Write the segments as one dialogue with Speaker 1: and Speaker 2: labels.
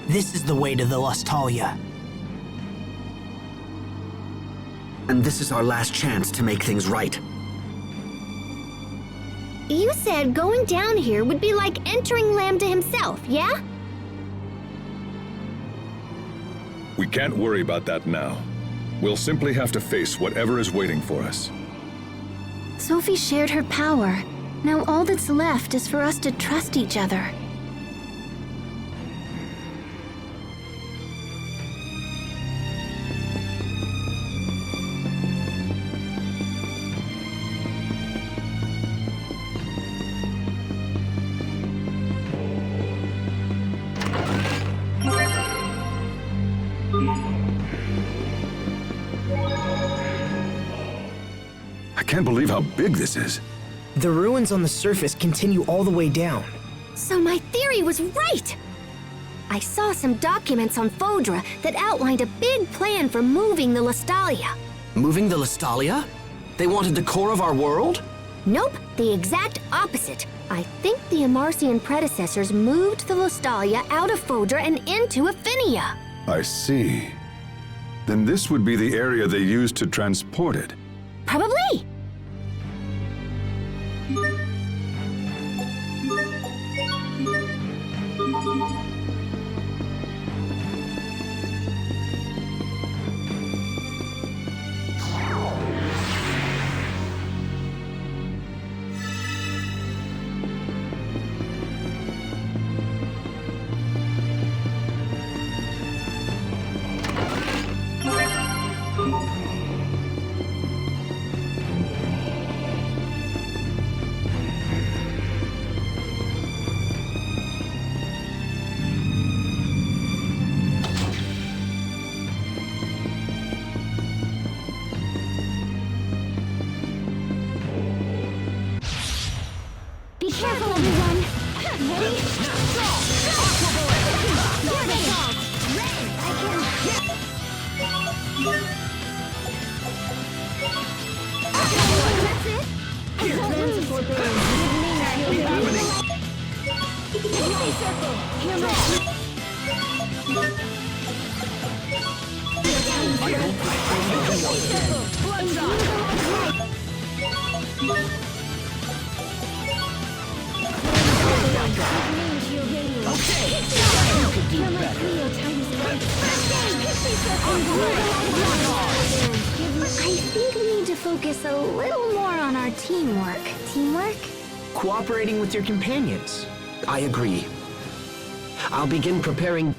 Speaker 1: This is the way to the Lustalia.
Speaker 2: And this is our last chance to make things right.
Speaker 3: You said going down here would be like entering Lambda himself, yeah?
Speaker 4: We can't worry about that now. We'll simply have to face whatever is waiting for us.
Speaker 5: Sophie shared her power. Now all that's left is for us to trust each other.
Speaker 4: I can't believe how big this is.
Speaker 1: The ruins on the surface continue all the way down.
Speaker 3: So my theory was right! I saw some documents on Fodra that outlined a big plan for moving the Lustalia.
Speaker 2: Moving the Lustalia? They wanted the core of our world?
Speaker 3: Nope, the exact opposite. I think the Amarcian predecessors moved the Lustalia out of Fodra and into Affinia.
Speaker 4: I see. Then this would be the area they used to transport it.
Speaker 3: Probably.
Speaker 5: Be careful, everyone! Ready? I think we need to focus a little more on our teamwork. Teamwork?
Speaker 1: Cooperating with your companions.
Speaker 2: I agree. I'll begin preparing...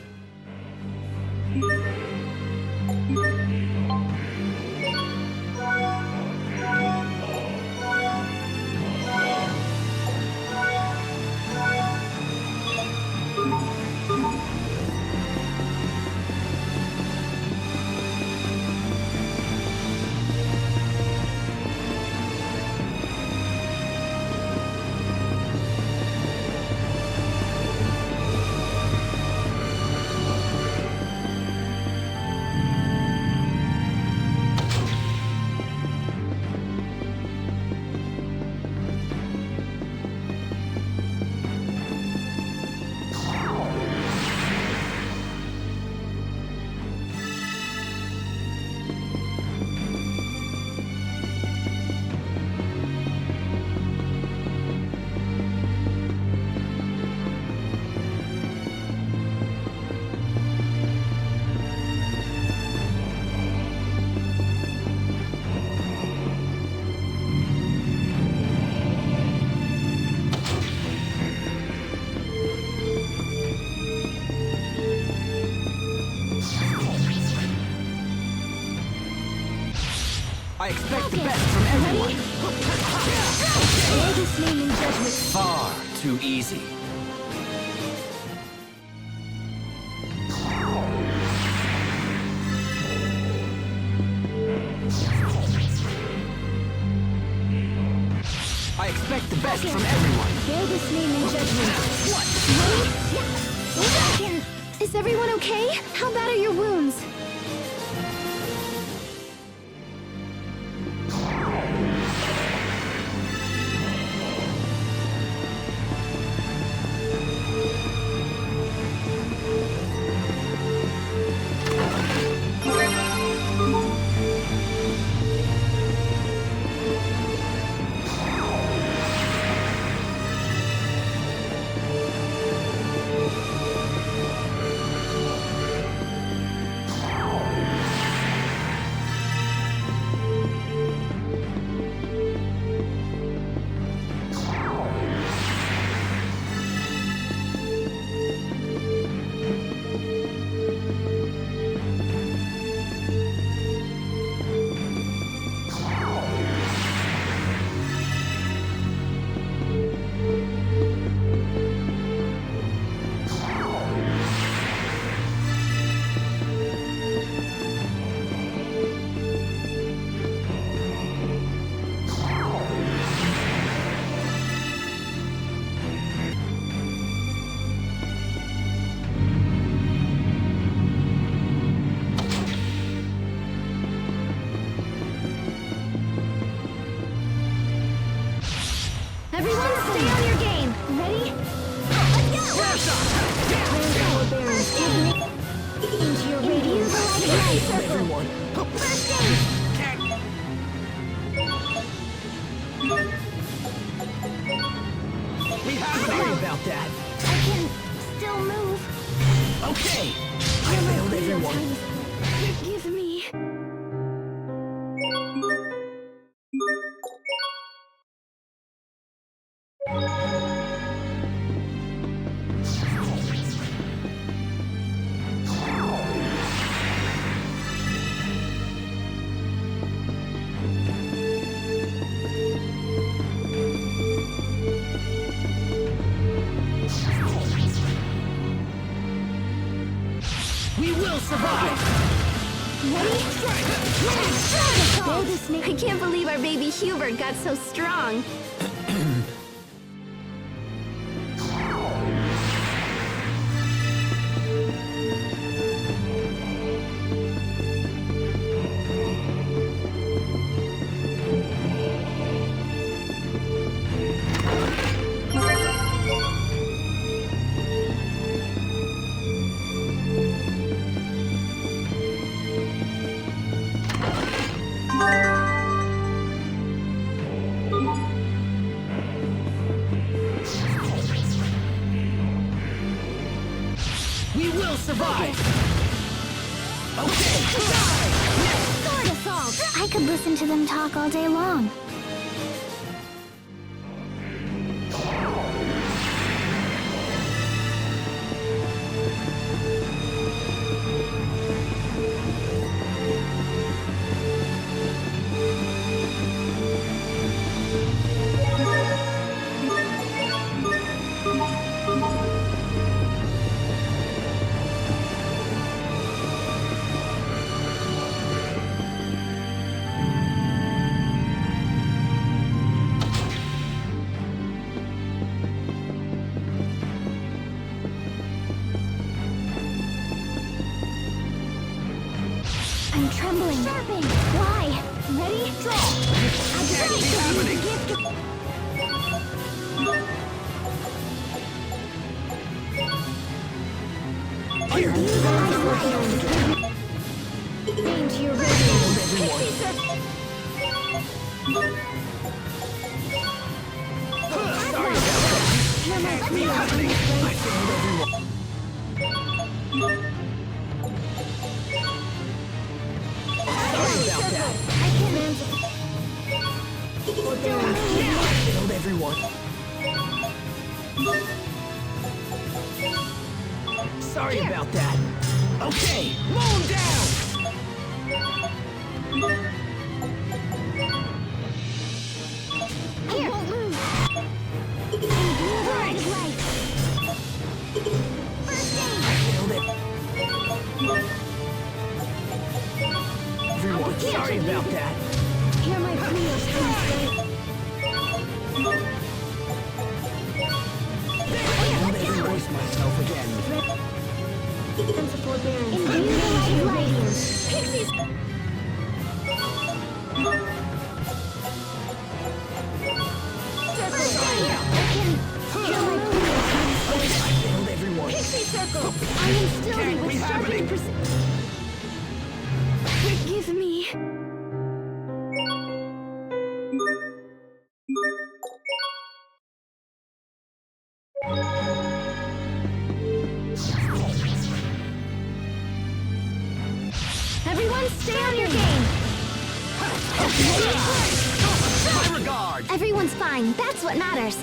Speaker 2: I expect the best from everyone.
Speaker 5: Greatest name in judgment.
Speaker 2: Far too easy. I expect the best from everyone.
Speaker 5: Greatest name in judgment.
Speaker 2: What?
Speaker 5: Ready? Is everyone okay? How bad are your wounds? Everyone. First aid.
Speaker 1: Sorry about that.
Speaker 5: I can still move.
Speaker 1: Okay. I failed everyone.
Speaker 5: Forgive me.
Speaker 1: We will survive.
Speaker 5: Go the snake. I can't believe our baby Hubert got so strong.
Speaker 1: We will survive. Okay.
Speaker 5: Sword assault. I could listen to them talk all day long. I'm trembling. Sharpen. Why? Ready? Draw.
Speaker 1: Here.
Speaker 5: Range your radiance.
Speaker 1: Sorry about that.
Speaker 5: You're my
Speaker 1: I failed everyone. Sorry about that.
Speaker 5: I can't answer.
Speaker 1: I failed everyone. Sorry about that. Okay, mow him down.
Speaker 5: I won't move.
Speaker 1: Right.
Speaker 5: First aid.
Speaker 1: Failed it. Everyone, sorry about that.
Speaker 5: Hear my pleas, please.
Speaker 1: I'll voice myself again.
Speaker 5: Sense of forbearance. Imbue my radiance. Pixies.
Speaker 1: I failed everyone.
Speaker 5: Pixie circle. I am still with sharpening precision. Forgive me. Everyone stay on your game.
Speaker 2: My regards!
Speaker 3: Everyone's fine. That's what matters.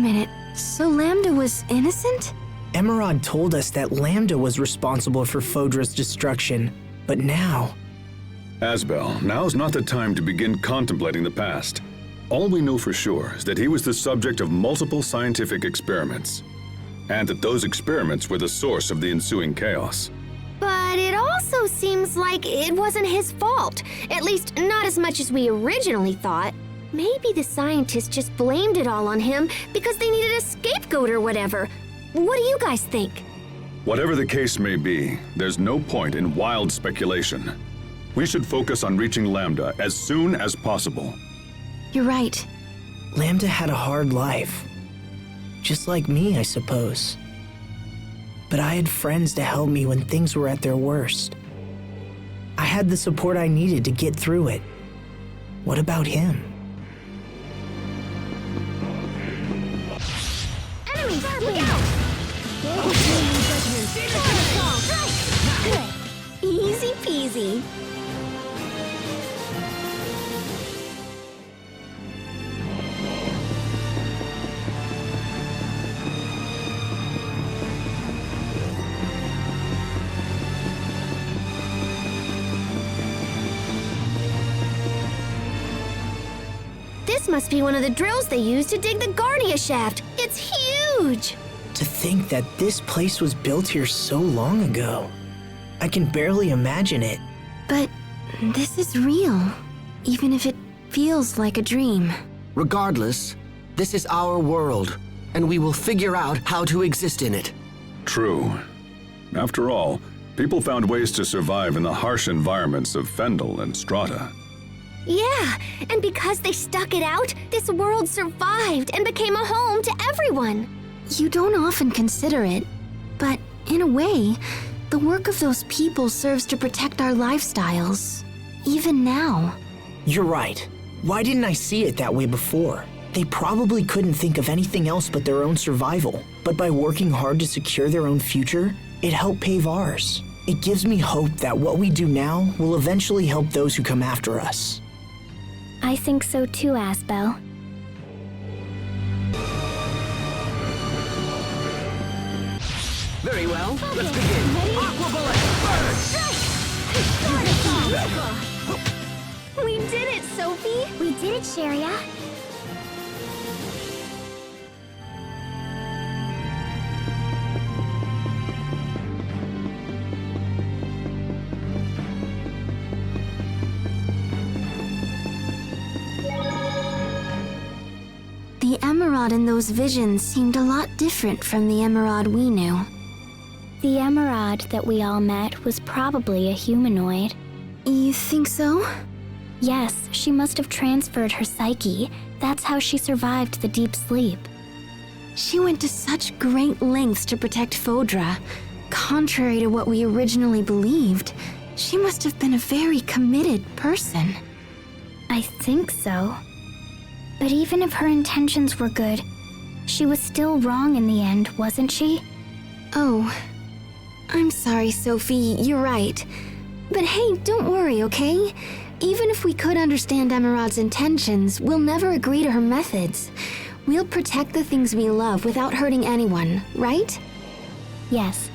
Speaker 3: minute. So Lambda was innocent?
Speaker 1: Emerald told us that Lambda was responsible for Fodra's destruction, but now...
Speaker 4: Asbel, now's not the time to begin contemplating the past. All we know for sure is that he was the subject of multiple scientific experiments, and that those experiments were the source of the ensuing chaos.
Speaker 3: But it also seems like it wasn't his fault. At least, not as much as we originally thought. Maybe the scientists just blamed it all on him because they needed a scapegoat or whatever. What do you guys think?
Speaker 4: Whatever the case may be, there's no point in wild speculation. We should focus on reaching Lambda as soon as possible.
Speaker 3: You're right.
Speaker 1: Lambda had a hard life. Just like me, I suppose. But I had friends to help me when things were at their worst. I had the support I needed to get through it. What about him?
Speaker 5: Enemies, look out!
Speaker 3: Easy peasy. This must be one of the drills they use to dig the Guardia shaft. It's huge!
Speaker 1: To think that this place was built here so long ago. I can barely imagine it.
Speaker 3: But this is real, even if it feels like a dream.
Speaker 2: Regardless, this is our world, and we will figure out how to exist in it.
Speaker 4: True. After all, people found ways to survive in the harsh environments of Fendel and Strata.
Speaker 3: Yeah, and because they stuck it out, this world survived and became a home to everyone. You don't often consider it, but in a way, the work of those people serves to protect our lifestyles, even now.
Speaker 1: You're right. Why didn't I see it that way before? They probably couldn't think of anything else but their own survival. But by working hard to secure their own future, it helped pave ours. It gives me hope that what we do now will eventually help those who come after us.
Speaker 5: I think so too, Asbel.
Speaker 2: Very well, let's begin. Aqua Bullet, burn!
Speaker 3: We did it, Sophie!
Speaker 5: We did it, Sharia.
Speaker 3: The Emerald in those visions seemed a lot different from the Emerald we knew.
Speaker 5: The Emerald that we all met was probably a humanoid.
Speaker 3: You think so?
Speaker 5: Yes, she must have transferred her psyche. That's how she survived the deep sleep.
Speaker 3: She went to such great lengths to protect Fodra. Contrary to what we originally believed, she must have been a very committed person.
Speaker 5: I think so. But even if her intentions were good, she was still wrong in the end, wasn't she?
Speaker 3: Oh, I'm sorry, Sophie, you're right. But hey, don't worry, okay? Even if we could understand Emerald's intentions, we'll never agree to her methods. We'll protect the things we love without hurting anyone, right?
Speaker 5: Yes.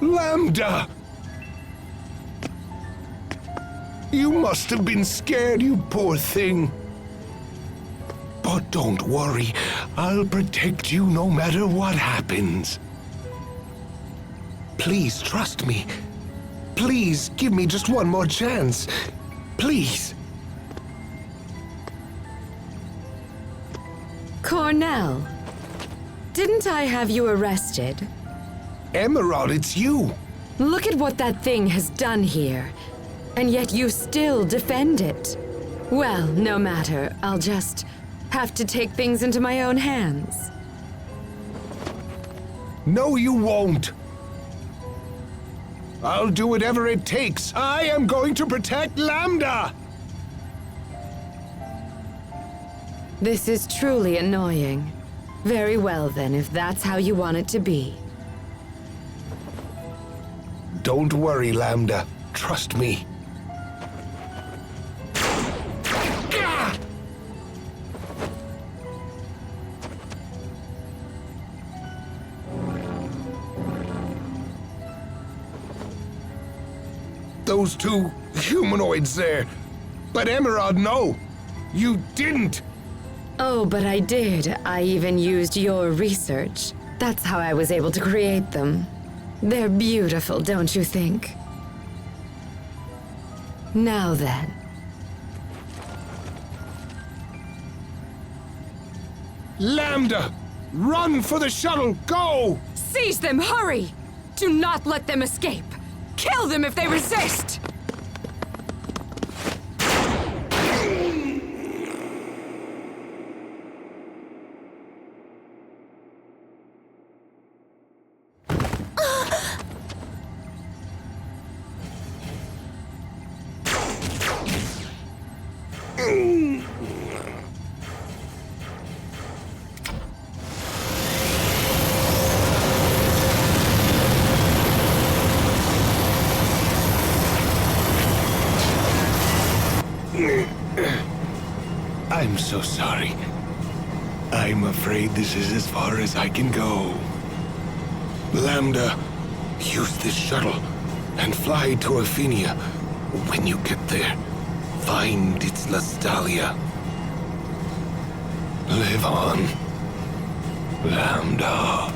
Speaker 6: Lambda! You must have been scared, you poor thing. But don't worry, I'll protect you no matter what happens. Please trust me. Please give me just one more chance. Please.
Speaker 7: Cornell, Didn't I have you arrested?
Speaker 6: Emerald, it's you.
Speaker 7: Look at what that thing has done here. And yet you still defend it. Well, no matter. I'll just have to take things into my own hands.
Speaker 6: No, you won't. I'll do whatever it takes. I am going to protect Lambda!
Speaker 7: This is truly annoying. Very well then, if that's how you want it to be.
Speaker 6: Don't worry, Lambda. Trust me. Those two humanoids there. But Emerald, no. You didn't.
Speaker 7: Oh, but I did. I even used your research. That's how I was able to create them. They're beautiful, don't you think? Now then.
Speaker 6: Lambda! Run for the shuttle! Go!
Speaker 7: Seize them, hurry! Do not let them escape! Kill them if they resist!
Speaker 6: I'm so sorry. I'm afraid this is as far as I can go. Lambda, use this shuttle and fly to Ophinia. When you get there, find its Lastalia. Live on, Lambda.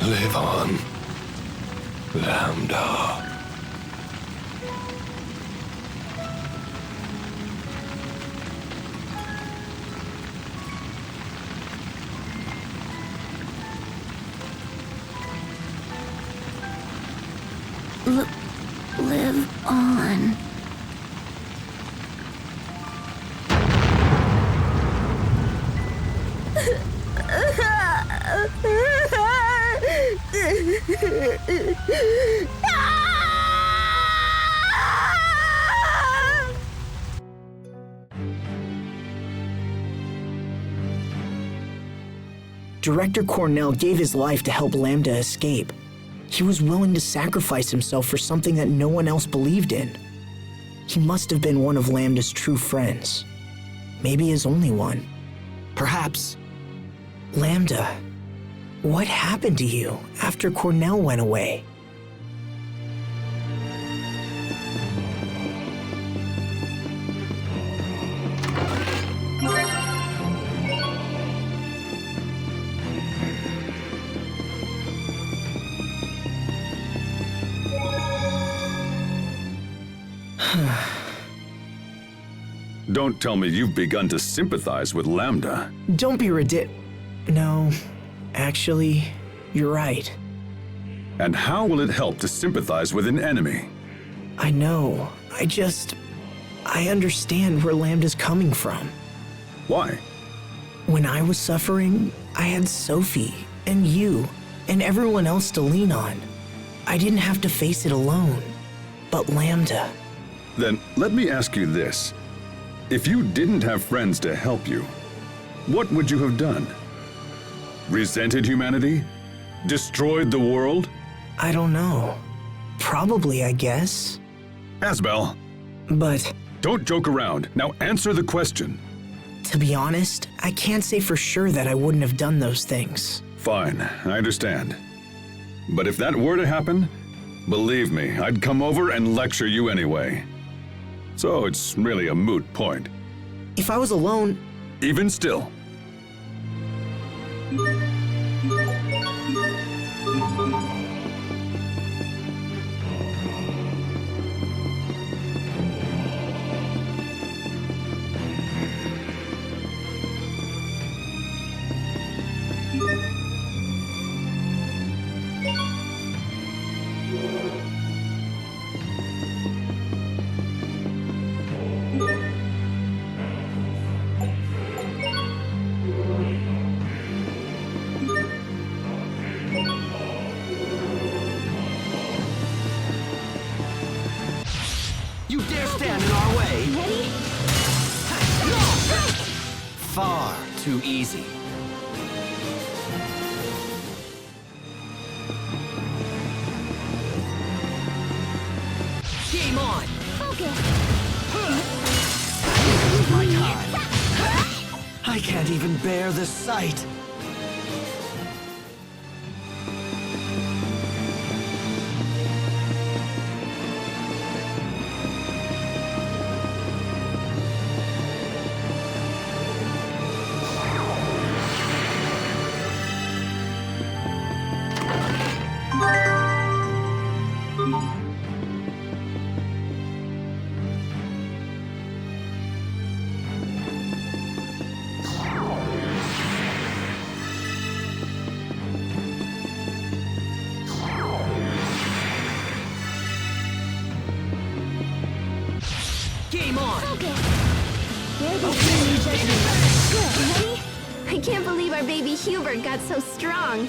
Speaker 6: Live on, Lambda.
Speaker 5: Live on.
Speaker 1: Director Cornell gave his life to help Lambda escape. He was willing to sacrifice himself for something that no one else believed in. He must have been one of Lambda's true friends. Maybe his only one.
Speaker 2: Perhaps.
Speaker 1: Lambda, what happened to you after Cornell went away?
Speaker 4: Don't tell me you've begun to sympathize with Lambda.
Speaker 1: Don't be No, actually, you're right.
Speaker 4: And how will it help to sympathize with an enemy?
Speaker 1: I know. I understand where Lambda's coming from.
Speaker 4: Why?
Speaker 1: When I was suffering, I had Sophie and you and everyone else to lean on. I didn't have to face it alone. But Lambda.
Speaker 4: Then let me ask you this. If you didn't have friends to help you, what would you have done? Resented humanity? Destroyed the world?
Speaker 1: I don't know. Probably, I guess.
Speaker 4: Asbel,
Speaker 1: But
Speaker 4: don't joke around. Now answer the question.
Speaker 1: to be honest, I can't say for sure that I wouldn't have done those things.
Speaker 4: Fine, I understand. But if that were to happen, believe me, I'd come over and lecture you anyway. So it's really a moot point.
Speaker 1: If I was alone,
Speaker 4: Even still.
Speaker 2: You dare stand in our way?
Speaker 3: Ready?
Speaker 2: Far too easy. Game on!
Speaker 3: Focus.
Speaker 2: My time. I can't even bear the sight. Game on!
Speaker 3: Focus. There goes the judgment. Good. Ready? I can't believe our baby Hubert got so strong.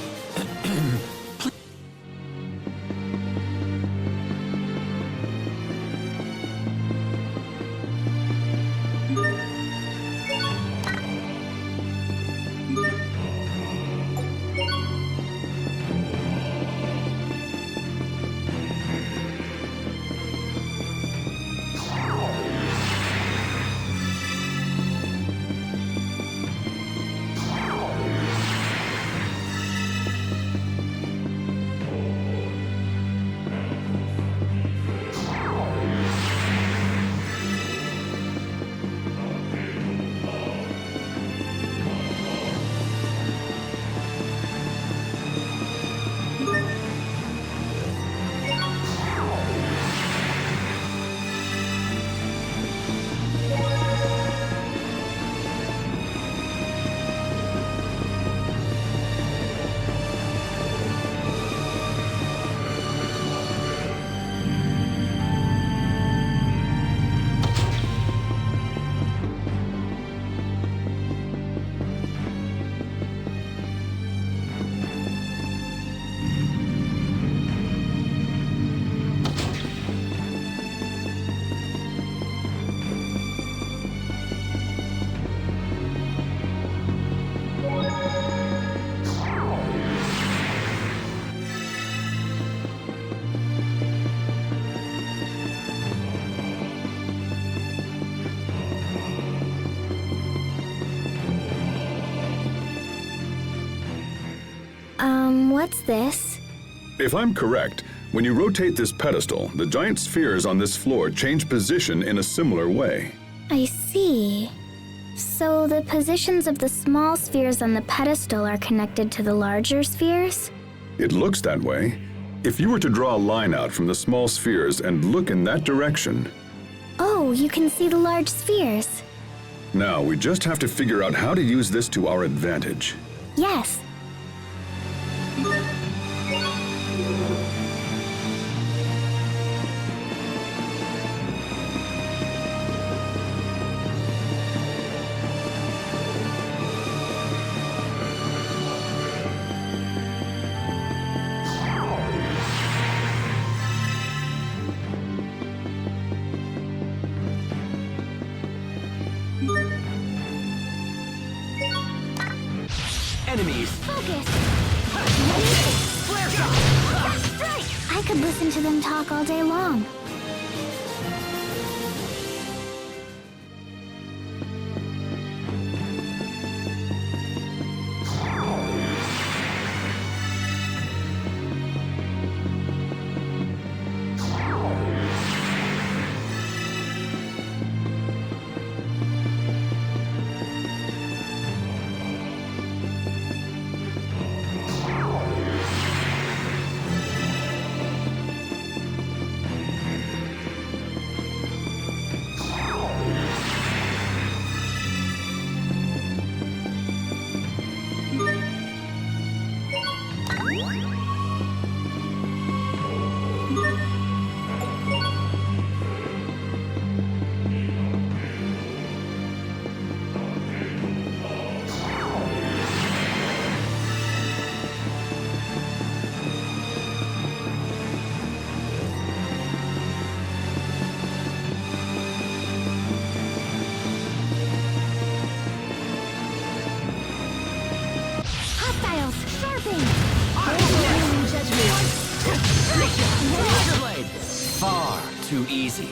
Speaker 5: What's this?
Speaker 4: If I'm correct, when you rotate this pedestal, the giant spheres on this floor change position in a similar way.
Speaker 5: I see. So the positions of the small spheres on the pedestal are connected to the larger spheres?
Speaker 4: It looks that way. If you were to draw a line out from the small spheres and look in that direction.
Speaker 5: Oh, you can see the large spheres.
Speaker 4: Now, we just have to figure out how to use this to our advantage.
Speaker 5: Yes.
Speaker 2: enemies.
Speaker 5: Focus!
Speaker 2: Flare shot!
Speaker 5: Strike! I could listen to them talk all day long.
Speaker 3: Hostiles! Sharping!
Speaker 2: Blade! Far too easy.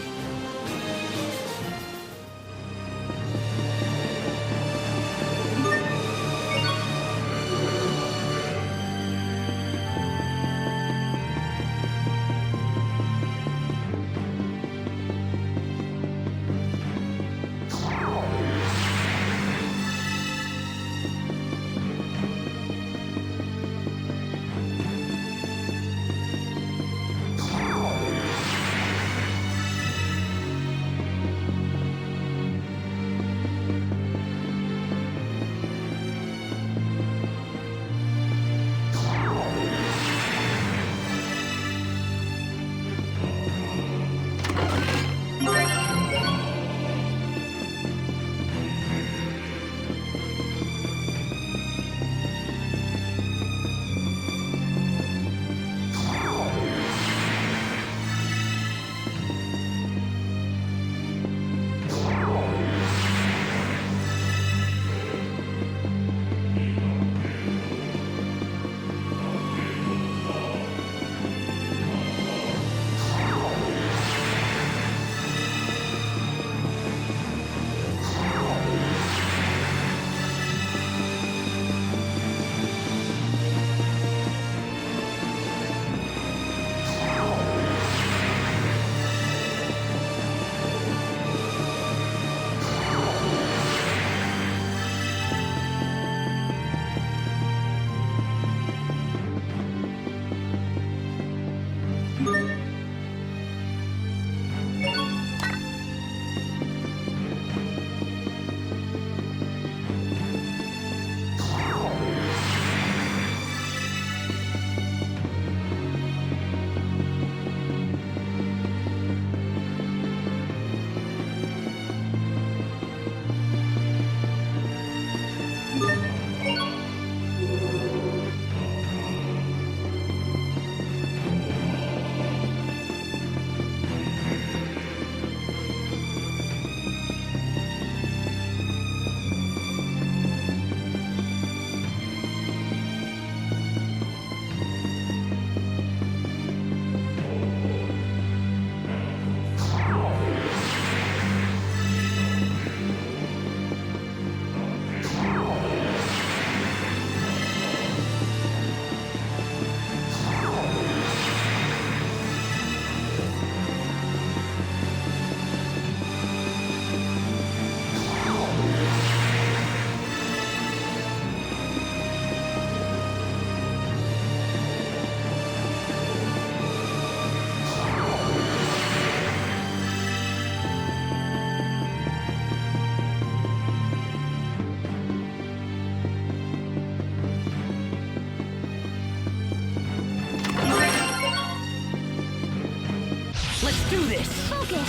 Speaker 2: Let's do this!
Speaker 3: Focus!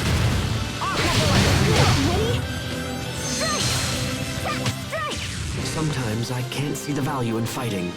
Speaker 3: Ready? Strike!
Speaker 2: Sometimes I can't see the value in fighting.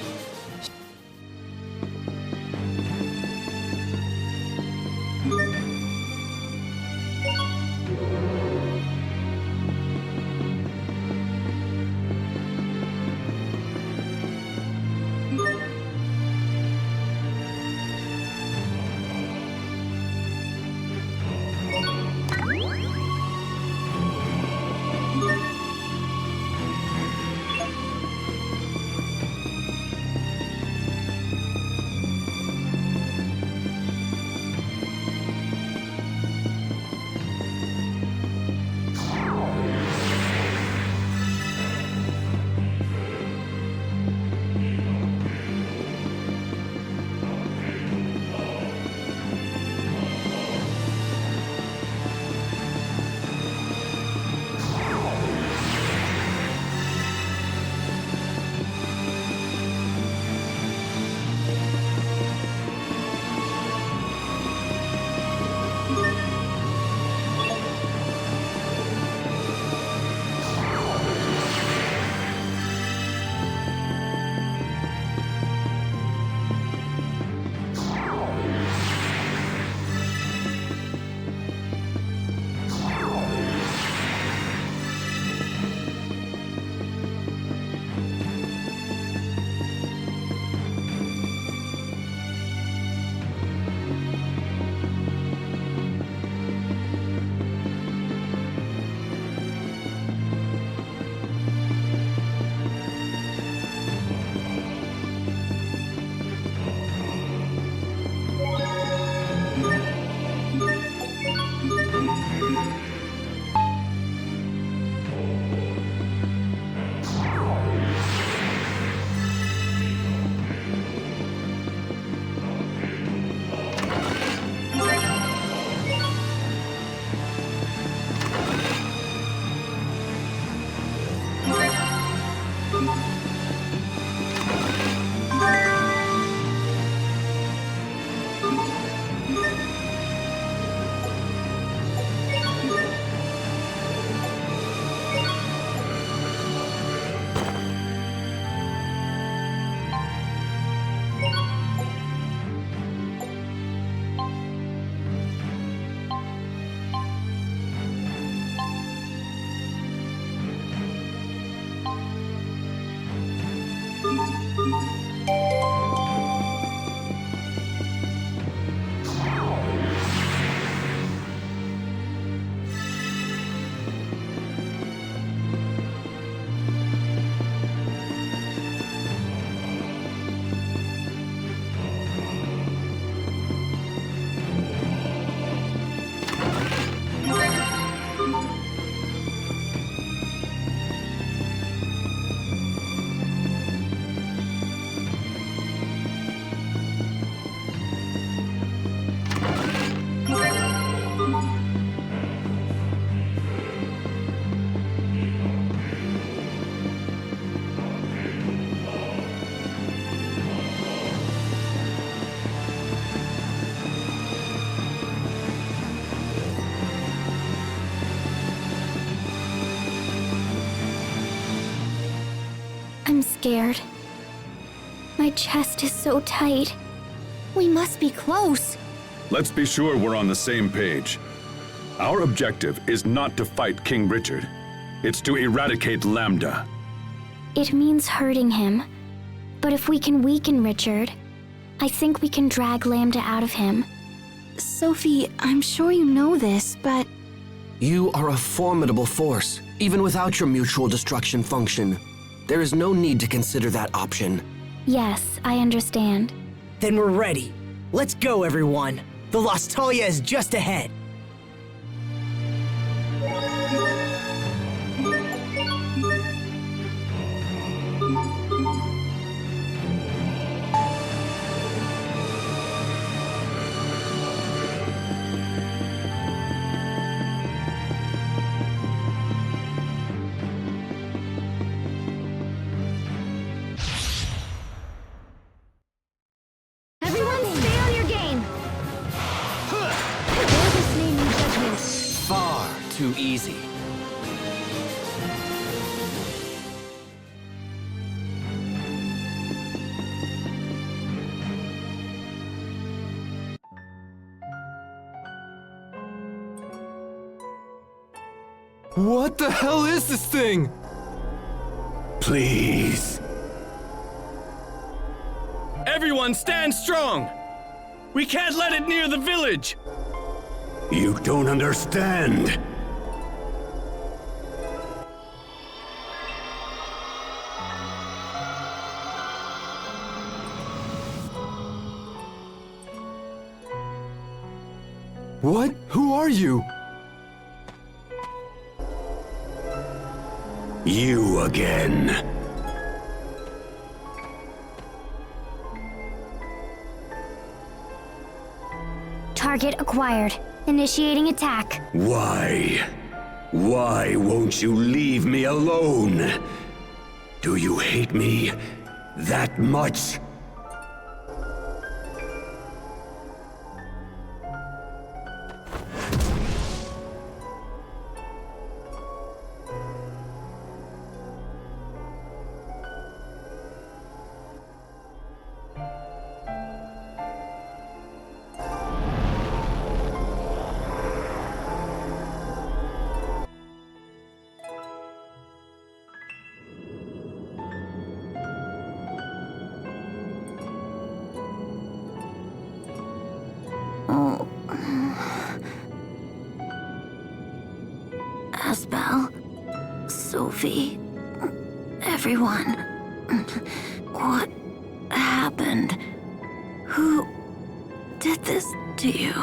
Speaker 5: I'm scared. My chest is so tight.
Speaker 3: We must be close.
Speaker 4: Let's be sure we're on the same page. Our objective is not to fight King Richard. It's to eradicate Lambda.
Speaker 5: It means hurting him. But if we can weaken Richard, I think we can drag Lambda out of him.
Speaker 3: Sophie, I'm sure you know this, but
Speaker 2: You are a formidable force, even without your mutual destruction function. There is no need to consider that option.
Speaker 5: Yes, I understand.
Speaker 1: Then we're ready. Let's go, everyone. The Lostalia is just ahead.
Speaker 3: everyone stay on your game. Bear this name in judgment.
Speaker 2: Far too easy.
Speaker 8: What the hell is this thing?
Speaker 6: Please.
Speaker 9: Everyone stand strong! We can't let it near the village!
Speaker 6: You don't understand.
Speaker 8: What? Who are you?
Speaker 6: You again.
Speaker 5: Target acquired. Initiating attack.
Speaker 6: Why? Why won't you leave me alone? Do you hate me that much?
Speaker 3: Asbel, Sophie, everyone. What happened? Who did this to you?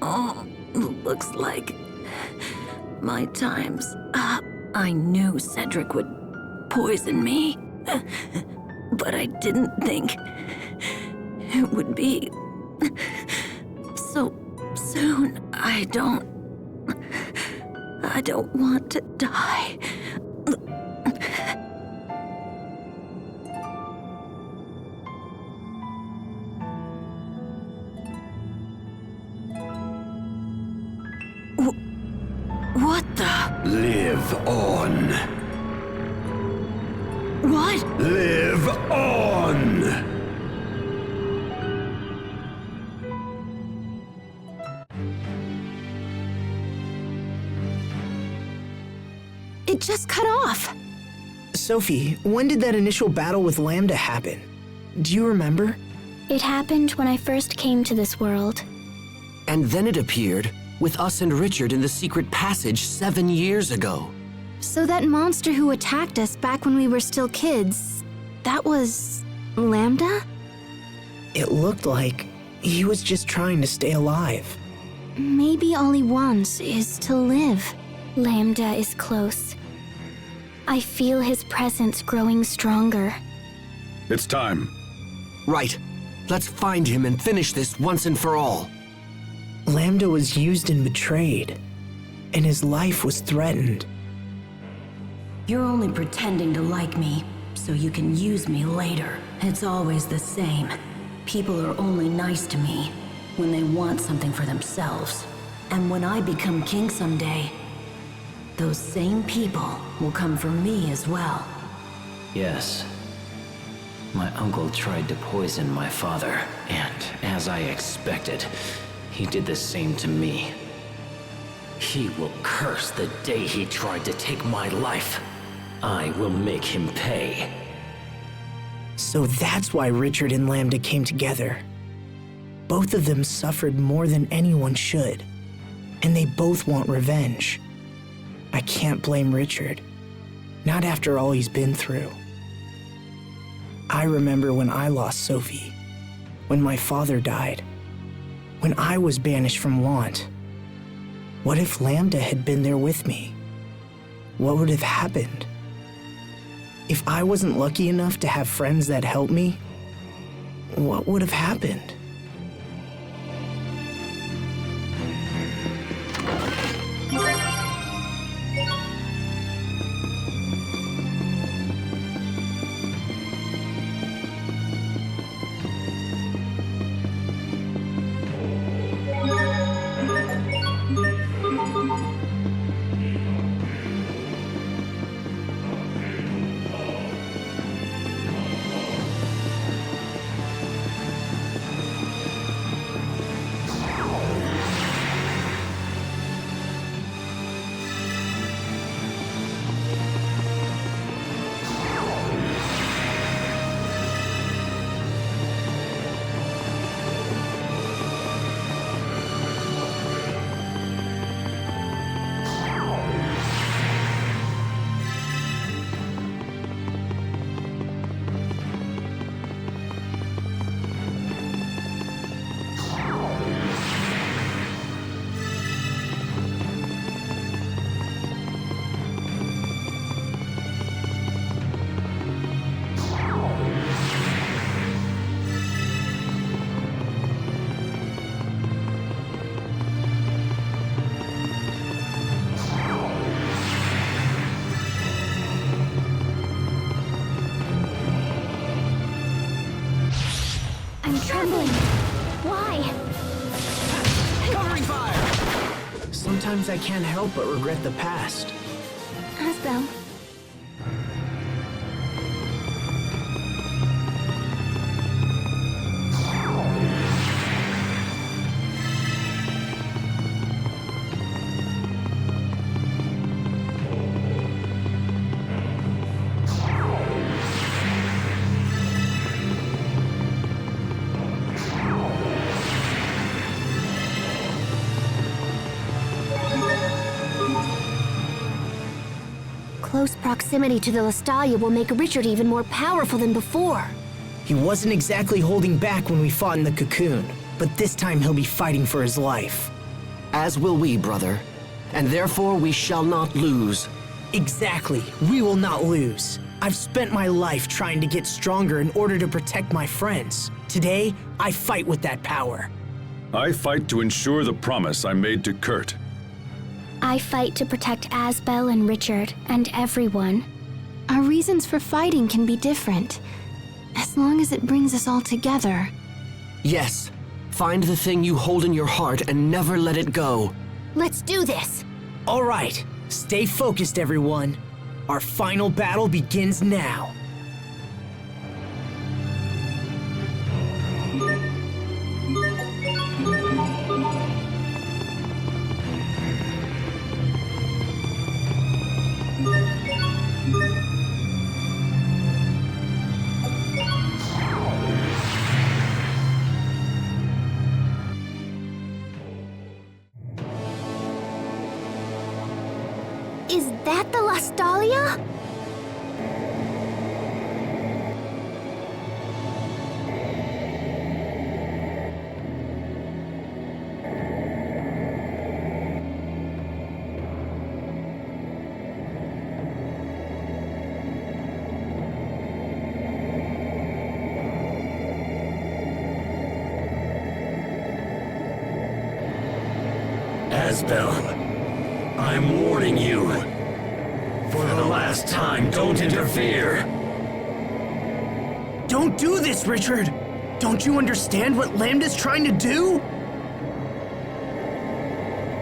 Speaker 3: Oh, looks like my time's up. I knew Cedric would poison me, but I didn't think it would be so soon. I don't want to die. What the?
Speaker 6: Live on.
Speaker 3: What?
Speaker 6: Live on!
Speaker 3: It just cut off.
Speaker 1: Sophie, when did that initial battle with Lambda happen? Do you remember?
Speaker 5: It happened when I first came to this world.
Speaker 2: And then it appeared with us and Richard in the secret passage 7 years ago.
Speaker 3: So that monster who attacked us back when we were still kids, that was Lambda?
Speaker 1: It looked like he was just trying to stay alive.
Speaker 3: Maybe all he wants is to live.
Speaker 5: Lambda is close. I feel his presence growing stronger.
Speaker 4: It's time.
Speaker 2: Right. Let's find him and finish this once and for all.
Speaker 1: Lambda was used and betrayed, and his life was threatened.
Speaker 10: You're only pretending to like me, so you can use me later. It's always the same. People are only nice to me when they want something for themselves. And when I become king someday, those same people will come for me as well.
Speaker 11: Yes. My uncle tried to poison my father, and as I expected, he did the same to me. He will curse the day he tried to take my life. I will make him pay.
Speaker 1: So that's why Richard and Lambda came together. Both of them suffered more than anyone should, and they both want revenge. I can't blame Richard, not after all he's been through. I remember when I lost Sophie, when my father died, when I was banished from Want. What if Lambda had been there with me? What would have happened? If I wasn't lucky enough to have friends that helped me, what would have happened?
Speaker 5: Trembling. Why?
Speaker 2: Covering fire!
Speaker 1: Sometimes I can't help but regret the past.
Speaker 5: Asbel.
Speaker 3: Close proximity to the Lestalia will make Richard even more powerful than before.
Speaker 1: He wasn't exactly holding back when we fought in the cocoon, but this time he'll be fighting for his life.
Speaker 2: As will we, brother. And therefore we shall not lose.
Speaker 1: Exactly. We will not lose. I've spent my life trying to get stronger in order to protect my friends. Today, I fight with that power.
Speaker 4: I fight to ensure the promise I made to Kurt.
Speaker 5: I fight to protect Asbel and Richard and everyone.
Speaker 3: Our reasons for fighting can be different, as long as it brings us all together.
Speaker 2: Yes. Find the thing you hold in your heart and never let it go.
Speaker 3: Let's do this!
Speaker 1: All right. Stay focused, everyone. Our final battle begins now.
Speaker 3: Is that the Lastalia?
Speaker 11: Asbel, I'm warning you. For the last time, don't interfere.
Speaker 1: Don't do this, Richard! Don't you understand what Lambda's trying to do?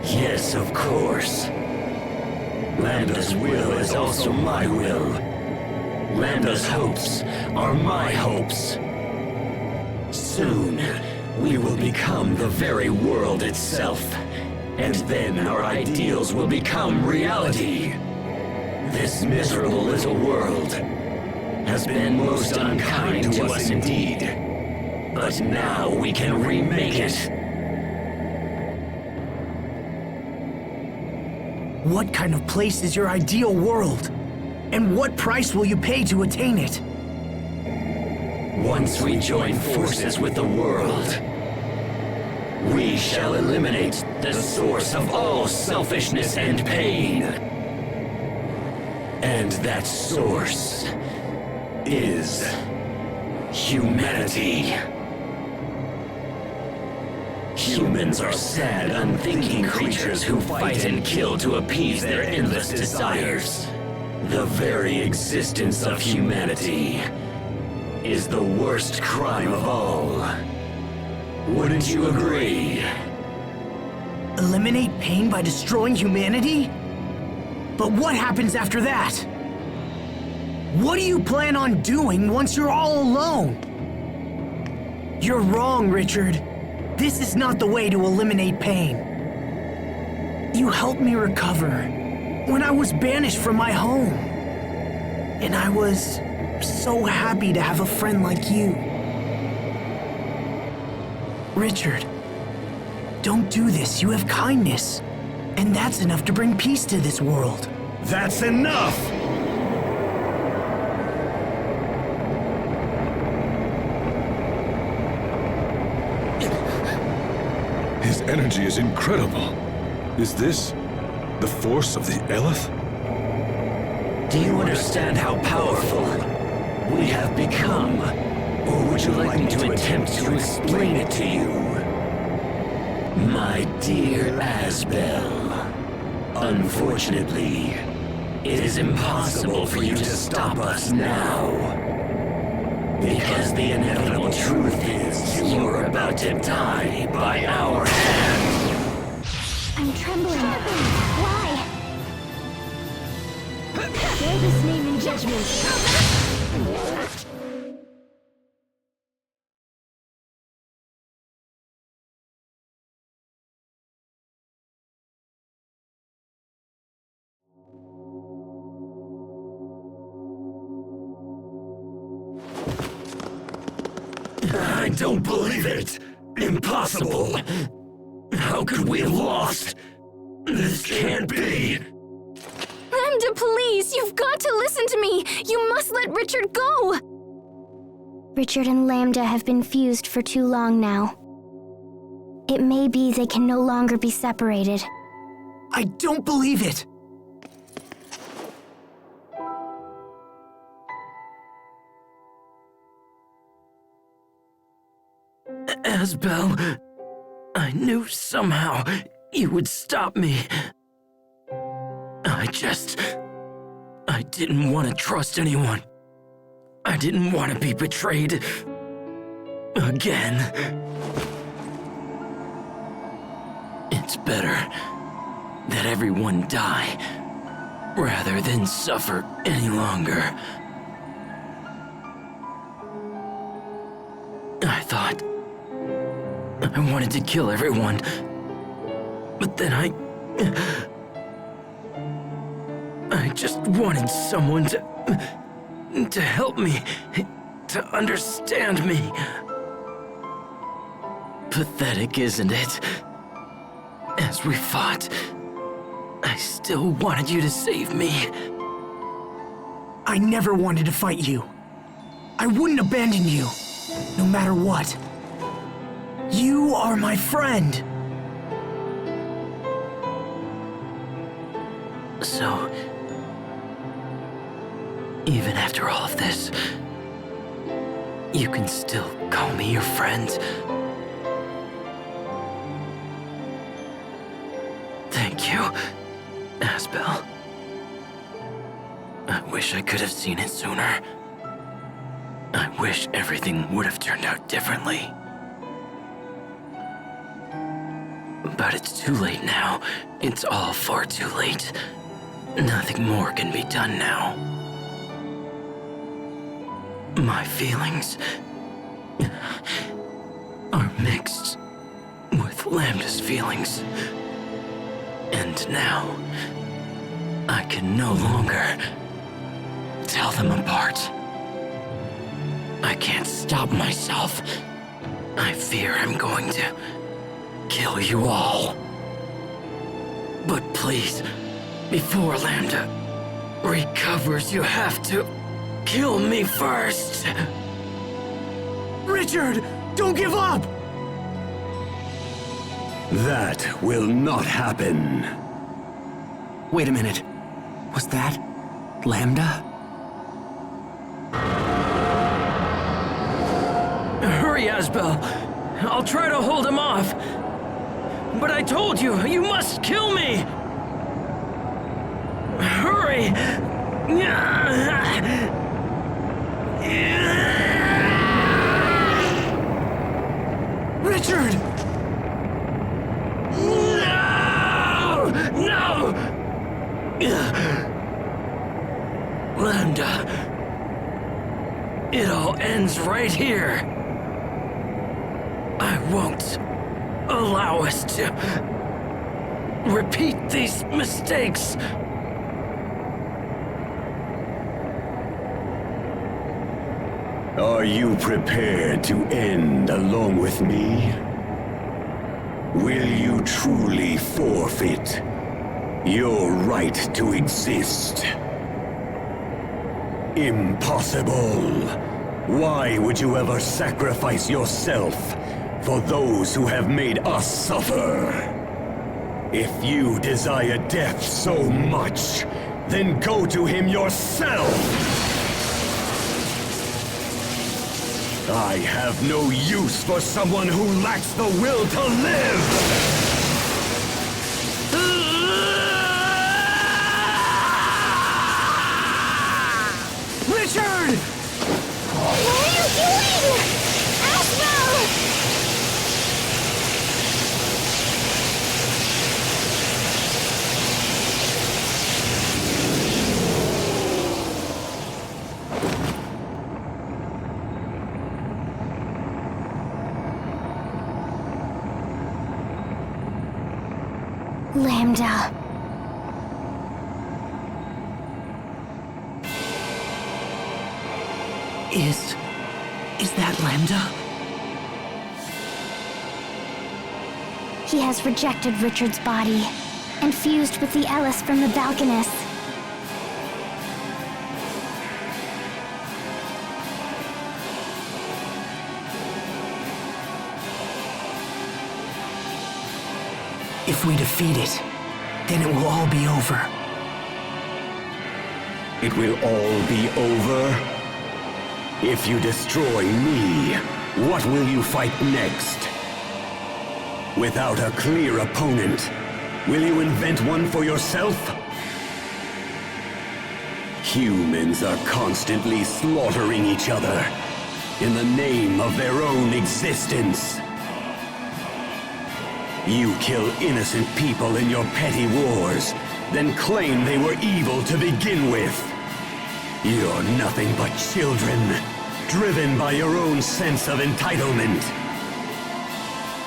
Speaker 11: Yes, of course. Lambda's will is also my will. Lambda's hopes are my hopes. Soon, we will become the very world itself. And then our ideals will become reality. This miserable little world has been most unkind to us indeed. But now we can remake it.
Speaker 1: What kind of place is your ideal world? And what price will you pay to attain it?
Speaker 11: Once we join forces with the world, we shall eliminate the source of all selfishness and pain. And that source is humanity. Humans are sad, unthinking creatures who fight and kill to appease their endless desires. The very existence of humanity is the worst crime of all. Wouldn't you agree?
Speaker 1: Eliminate pain by destroying humanity? But what happens after that? What do you plan on doing once you're all alone? You're wrong, Richard. This is not the way to eliminate pain. You helped me recover when I was banished from my home. And I was so happy to have a friend like you. Richard, don't do this. You have kindness. And that's enough to bring peace to this world.
Speaker 11: That's enough!
Speaker 4: His energy is incredible. Is this the force of the Eleth?
Speaker 11: Do you understand how powerful we have become? Or would you like me to attempt to explain it to you? My dear Asbel, unfortunately, it is impossible for you to stop us now. Because the inevitable truth is you're about to die by our hand.
Speaker 3: I'm trembling. Why? Bear this name in judgment.
Speaker 11: I don't believe it! Impossible! How could we have lost? This can't be!
Speaker 3: Lambda, please! You've got to listen to me! You must let Richard go!
Speaker 5: Richard and Lambda have been fused for too long now. It may be they can no longer be separated.
Speaker 1: I don't believe it!
Speaker 11: Asbel, I knew somehow you would stop me. I didn't want to trust anyone. I didn't want to be betrayed again. It's better that everyone die rather than suffer any longer. I thought I wanted to kill everyone, but then I just wanted someone to help me, to understand me. Pathetic, isn't it? As we fought, I still wanted you to save me.
Speaker 1: I never wanted to fight you. I wouldn't abandon you, no matter what. You are my friend.
Speaker 11: So, even after all of this, you can still call me your friend? Thank you, Asbel. I wish I could have seen it sooner. I wish everything would have turned out differently. But it's too late now. It's all far too late. Nothing more can be done now. My feelings are mixed with Lambda's feelings. And now, I can no longer tell them apart. I can't stop myself. I fear I'm going to kill you all. But please, before Lambda recovers, you have to kill me first.
Speaker 1: Richard, don't give up!
Speaker 12: That will not happen.
Speaker 2: Wait a minute. Was that Lambda?
Speaker 9: Hurry, Asbel. I'll try to hold him off. But I told you, you must kill me! Hurry!
Speaker 1: Richard!
Speaker 9: No! No! Lambda. It all ends right here. I won't allow us to repeat these mistakes.
Speaker 12: Are you prepared to end along with me? Will you truly forfeit your right to exist? Impossible! Why would you ever sacrifice yourself for those who have made us suffer? If you desire death so much, then go to him yourself! I have no use for someone who lacks the will to live!
Speaker 1: Richard!
Speaker 3: What are you doing? Asbel! Lambda.
Speaker 2: Is that Lambda?
Speaker 5: He has rejected Richard's body and fused with the Ellis from the Balconist.
Speaker 1: If we defeat it, then it will all be over.
Speaker 12: It will all be over? If you destroy me, what will you fight next? Without a clear opponent, will you invent one for yourself? Humans are constantly slaughtering each other in the name of their own existence. You kill innocent people in your petty wars, then claim they were evil to begin with. You're nothing but children, driven by your own sense of entitlement.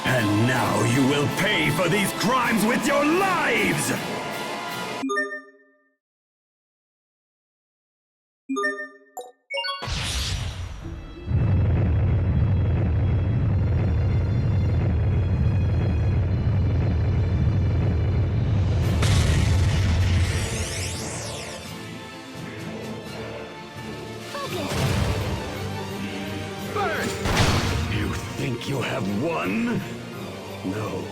Speaker 12: And now you will pay for these crimes with your lives! son? No,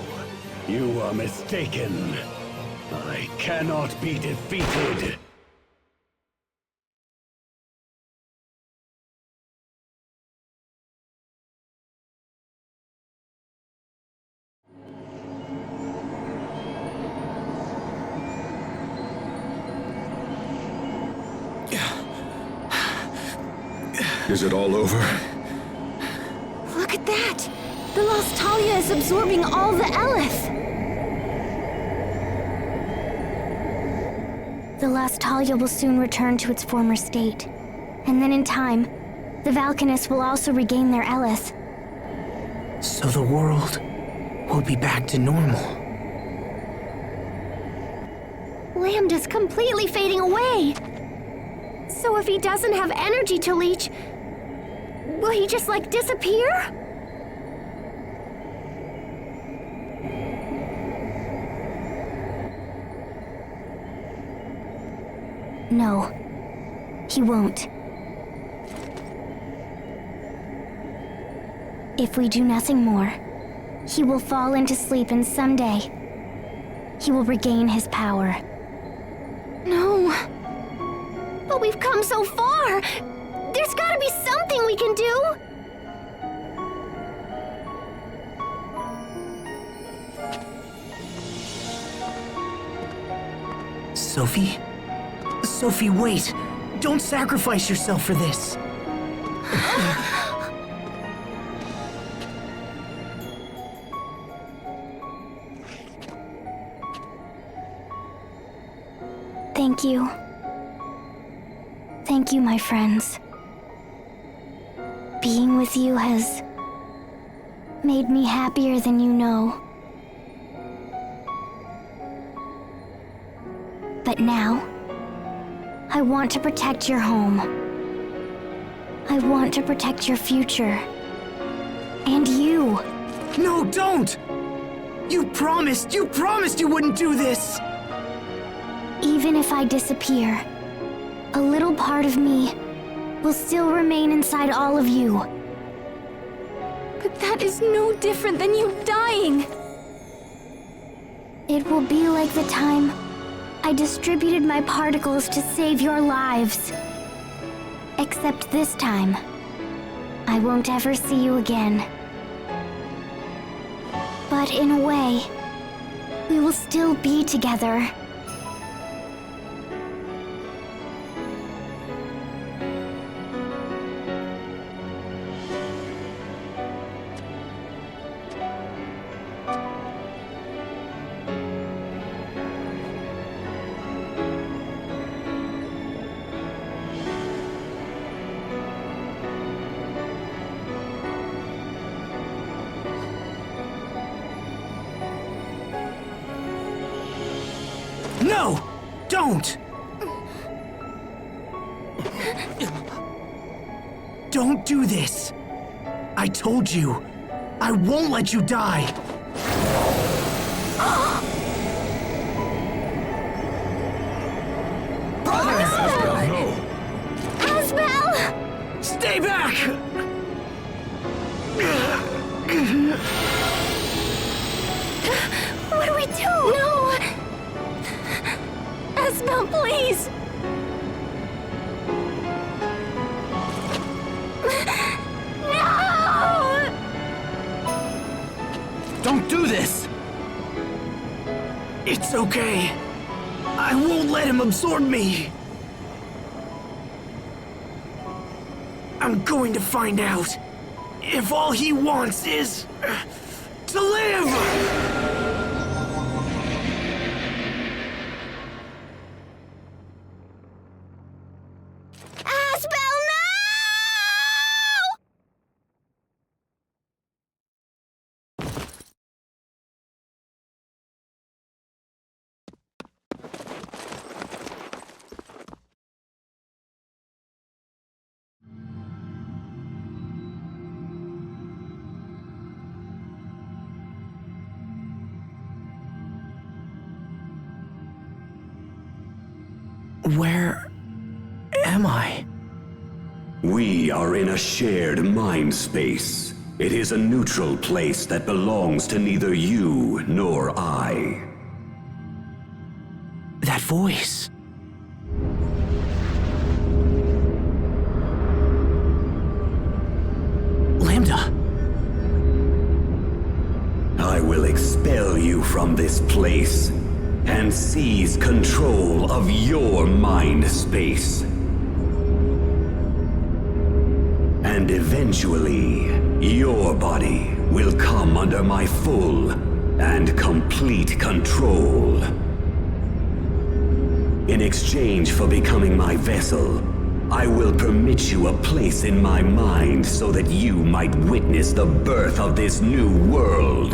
Speaker 12: you are mistaken. I cannot be defeated.
Speaker 4: Is it all over?
Speaker 3: Look at that! The Lost Talia is absorbing all the Eleth!
Speaker 5: The Lost Talia will soon return to its former state. And then in time, the Valkanists will also regain their Eleth.
Speaker 1: So the world will be back to normal.
Speaker 3: Lambda's completely fading away! So if he doesn't have energy to leech, will he just, like, disappear?
Speaker 5: No, he won't. If we do nothing more, he will fall into sleep and someday, he will regain his power.
Speaker 3: No. But we've come so far! There's gotta be something we can do!
Speaker 1: Sophie? Sophie, wait! Don't sacrifice yourself for this!
Speaker 5: Thank you. Thank you, my friends. Being with you has made me happier than you know. But now, I want to protect your home. I want to protect your future. And you.
Speaker 1: No, don't! You promised you wouldn't do this!
Speaker 5: Even if I disappear, a little part of me will still remain inside all of you.
Speaker 3: But that is no different than you dying!
Speaker 5: It will be like the time I distributed my particles to save your lives. Except this time, I won't ever see you again. But in a way, we will still be together.
Speaker 1: No! Don't! Don't do this! I told you, I won't let you die!
Speaker 3: Asbel!
Speaker 1: Stay back!
Speaker 3: What do we do? No! Asbel, please! No!
Speaker 1: Don't do this! It's okay. I won't let him absorb me. I'm going to find out if all he wants is to live! Where am I?
Speaker 12: We are in a shared mind space. It is a neutral place that belongs to neither you nor I.
Speaker 1: That voice. Lambda.
Speaker 12: I will expel you from this place and seize control of your mind space. And eventually, your body will come under my full and complete control. In exchange for becoming my vessel, I will permit you a place in my mind so that you might witness the birth of this new world.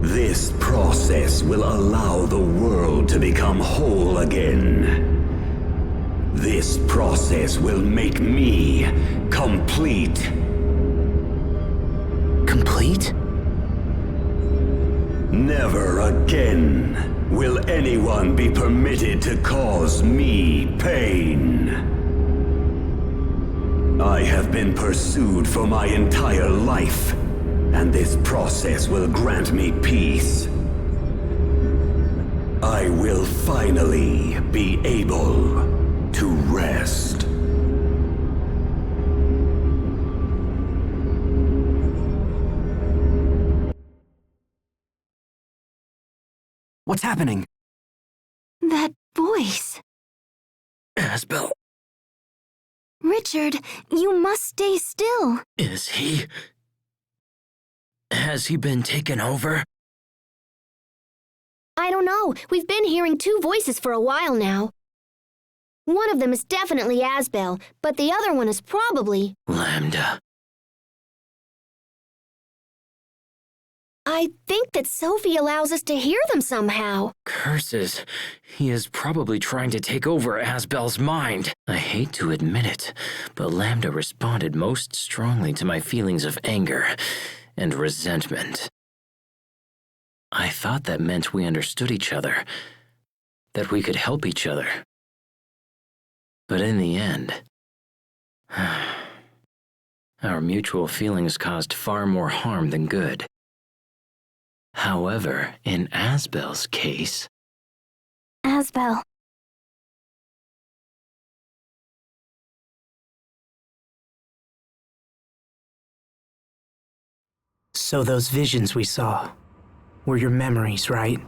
Speaker 12: This process will allow the world to become whole again. This process will make me complete.
Speaker 1: Complete?
Speaker 12: Never again will anyone be permitted to cause me pain. I have been pursued for my entire life, and this process will grant me peace. I will finally be able to rest.
Speaker 2: What's happening?
Speaker 3: That voice.
Speaker 9: Asbel,
Speaker 3: Richard, you must stay still.
Speaker 9: is he... Has he been taken over?
Speaker 3: I don't know. We've been hearing two voices for a while now. One of them is definitely Asbel, but the other one is probably...
Speaker 9: Lambda.
Speaker 3: I think that Sophie allows us to hear them somehow.
Speaker 9: Curses. He is probably trying to take over Asbel's mind. I hate to admit it, but Lambda responded most strongly to my feelings of anger and resentment. I thought that meant we understood each other, that we could help each other. But in the end, our mutual feelings caused far more harm than good. However, in Asbel's case...
Speaker 5: Asbel.
Speaker 1: So those visions we saw were your memories, right?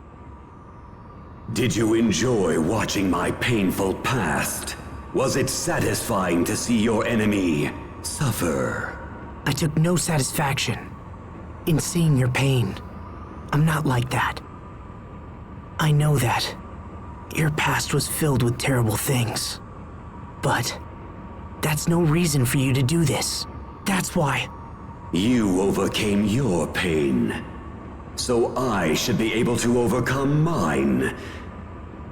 Speaker 12: Did you enjoy watching my painful past? Was it satisfying to see your enemy suffer?
Speaker 1: I took no satisfaction in seeing your pain. I'm not like that. I know that your past was filled with terrible things. But that's no reason for you to do this. That's why.
Speaker 12: You overcame your pain, so I should be able to overcome mine.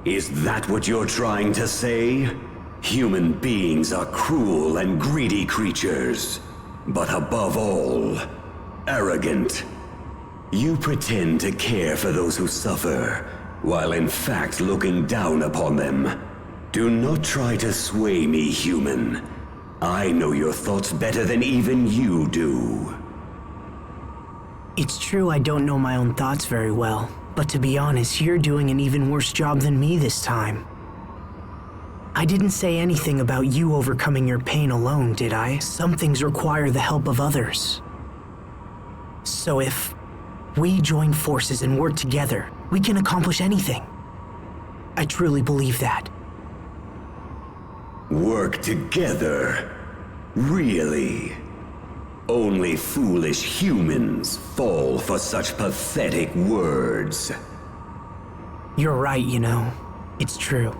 Speaker 12: Is that what you're trying to say? Human beings are cruel and greedy creatures, but above all, arrogant. You pretend to care for those who suffer, while in fact looking down upon them. Do not try to sway me, human. I know your thoughts better than even you do.
Speaker 1: It's true I don't know my own thoughts very well, but to be honest, you're doing an even worse job than me this time. I didn't say anything about you overcoming your pain alone, did I? Some things require the help of others. So if we join forces and work together, we can accomplish anything. I truly believe that.
Speaker 12: Work together? Really? Only foolish humans fall for such pathetic words.
Speaker 1: You're right, you know. It's true.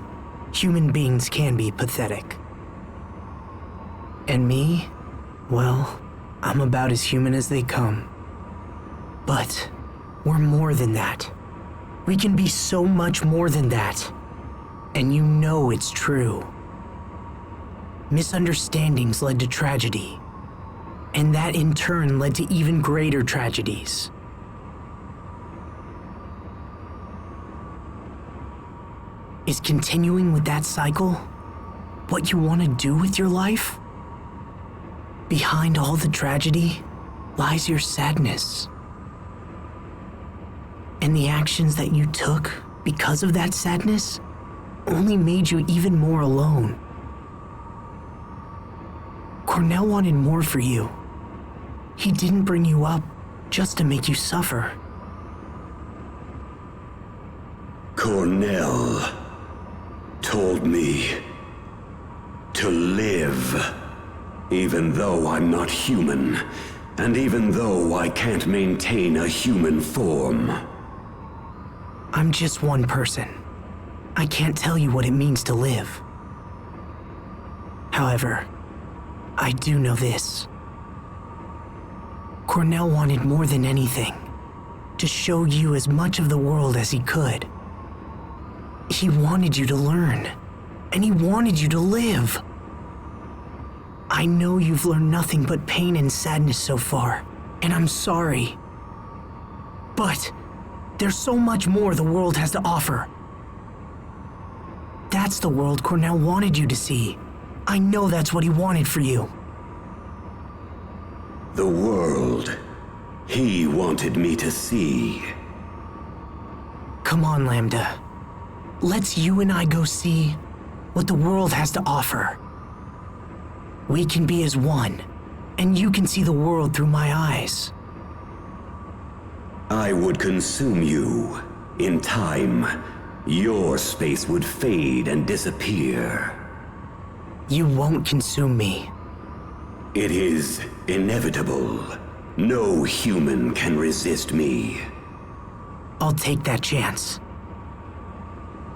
Speaker 1: Human beings can be pathetic. And me? Well, I'm about as human as they come. But we're more than that. We can be so much more than that. And you know it's true. Misunderstandings led to tragedy. And that in turn led to even greater tragedies. Is continuing with that cycle what you want to do with your life? behind all the tragedy lies your sadness. And the actions that you took because of that sadness only made you even more alone. Cornell wanted more for you. He didn't bring you up just to make you suffer.
Speaker 12: Cornell told me to live, even though I'm not human, and even though I can't maintain a human form.
Speaker 1: I'm just one person. I can't tell you what it means to live. However, I do know this. Cornell wanted more than anything to show you as much of the world as he could. He wanted you to learn, and he wanted you to live. I know you've learned nothing but pain and sadness so far, and I'm sorry. But there's so much more the world has to offer. That's the world Cornell wanted you to see. I know that's what he wanted for you.
Speaker 12: The world he wanted me to see.
Speaker 1: Come on, Lambda. Let's you and I go see what the world has to offer. We can be as one, and you can see the world through my eyes.
Speaker 12: I would consume you. In time, your space would fade and disappear.
Speaker 1: You won't consume me.
Speaker 12: It is inevitable. No human can resist me.
Speaker 1: I'll take that chance.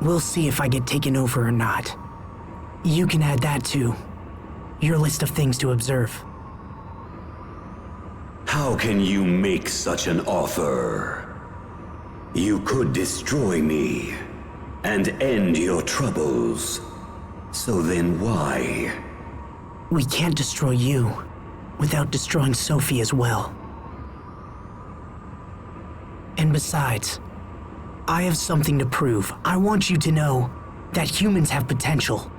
Speaker 1: We'll see if I get taken over or not. You can add that to your list of things to observe.
Speaker 12: How can you make such an offer? You could destroy me and end your troubles. So then why?
Speaker 1: We can't destroy you without destroying Sophie as well. And besides, I have something to prove. I want you to know that humans have potential.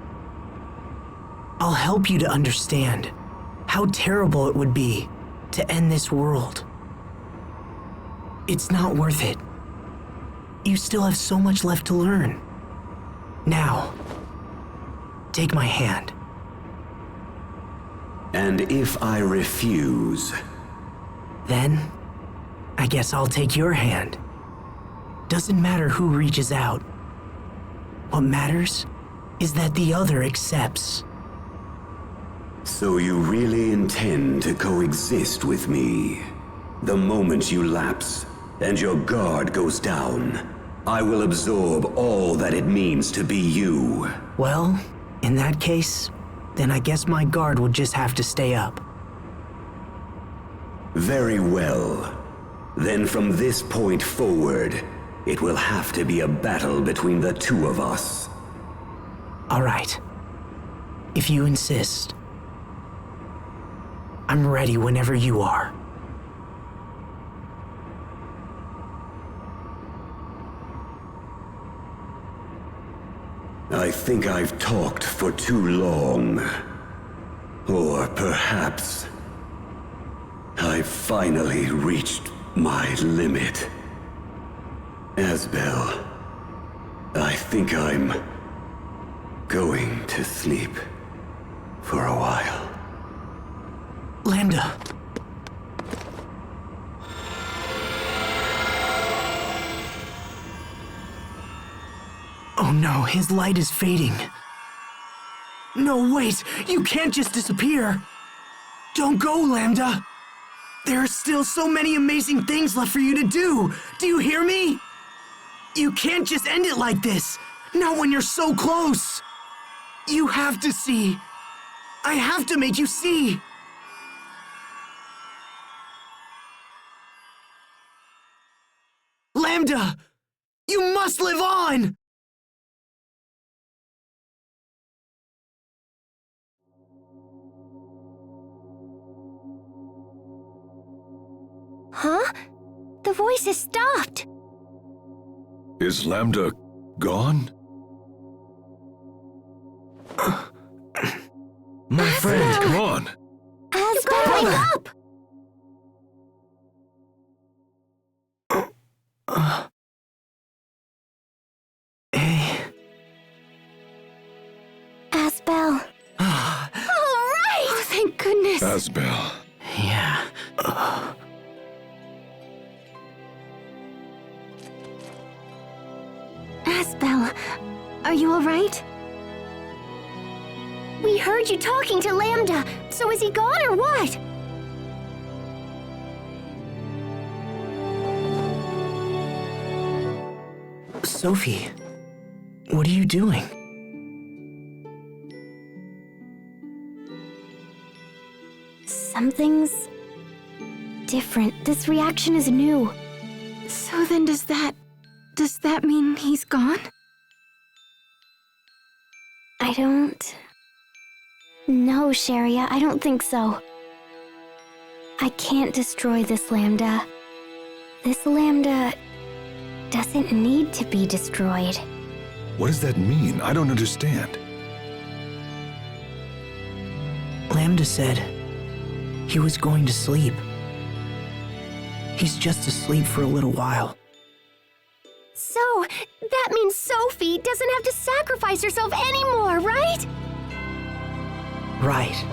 Speaker 1: I'll help you to understand how terrible it would be to end this world. It's not worth it. You still have so much left to learn. Now, take my hand.
Speaker 12: And if I refuse?
Speaker 1: Then, I guess I'll take your hand. Doesn't matter who reaches out. What matters is that the other accepts.
Speaker 12: So you really intend to coexist with me? The moment you lapse and your guard goes down, I will absorb all that it means to be you.
Speaker 1: Well, in that case, then I guess my guard would just have to stay up.
Speaker 12: Very well. Then from this point forward, it will have to be a battle between the two of us.
Speaker 1: All right. If you insist. I'm ready whenever you are.
Speaker 12: I think I've talked for too long. Or perhaps I've finally reached my limit. Asbel, I think I'm going to sleep for a while.
Speaker 1: Lambda. Oh no, his light is fading. No, wait! You can't just disappear! Don't go, Lambda! There are still so many amazing things left for you to do! Do you hear me? You can't just end it like this! Not when you're so close! You have to see! I have to make you see! Lambda! You must live on!
Speaker 5: Huh? The voice has stopped.
Speaker 4: Is Lambda gone?
Speaker 9: My friend,
Speaker 4: Come on!
Speaker 5: Asbel!
Speaker 3: Wake up!
Speaker 1: Hey.
Speaker 3: Asbel. All right!
Speaker 7: Oh, thank goodness.
Speaker 4: Asbel.
Speaker 9: Yeah.
Speaker 3: Asbel, are you all right? We heard you talking to Lambda, so is he gone or what?
Speaker 1: Sophie, what are you doing?
Speaker 3: Something's different. This reaction is new.
Speaker 7: So then does that mean he's gone?
Speaker 3: I don't... No, Sharia, I don't think so. I can't destroy this Lambda. This Lambda doesn't need to be destroyed.
Speaker 4: What does that mean? I don't understand.
Speaker 1: Lambda said he was going to sleep. He's just asleep for a little while.
Speaker 3: So, that means Sophie doesn't have to sacrifice herself anymore, right?
Speaker 1: Right.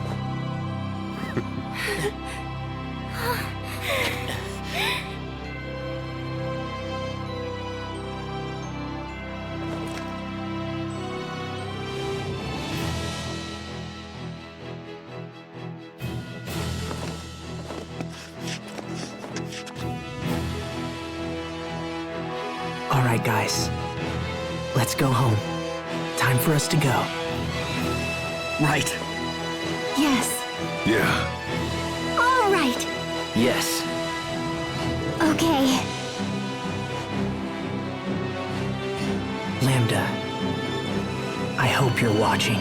Speaker 1: All right, guys. Let's go home. Time for us to go.
Speaker 2: Right.
Speaker 7: Yes.
Speaker 4: Yeah.
Speaker 3: All right.
Speaker 11: Yes.
Speaker 3: Okay.
Speaker 1: Lambda, I hope you're watching.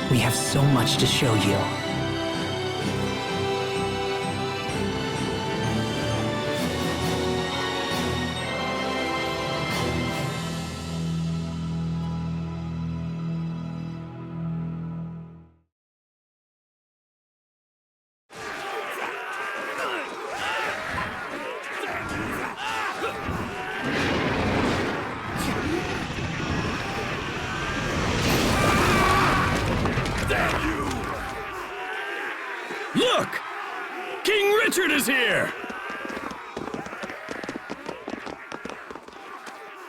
Speaker 1: We have so much to show you.
Speaker 13: Look! King Richard is here!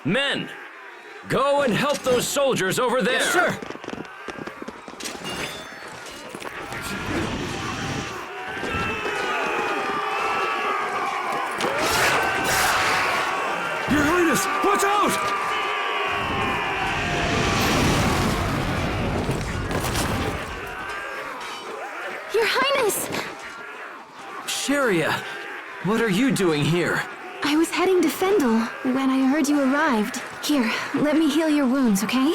Speaker 11: Men, go and help those soldiers over there.
Speaker 2: Yes, sir.
Speaker 13: Your Highness, watch out!
Speaker 7: Your Highness!
Speaker 2: Sharia, what are you doing here?
Speaker 7: I was heading to Fendel when I heard you arrived. Here, let me heal your wounds, okay?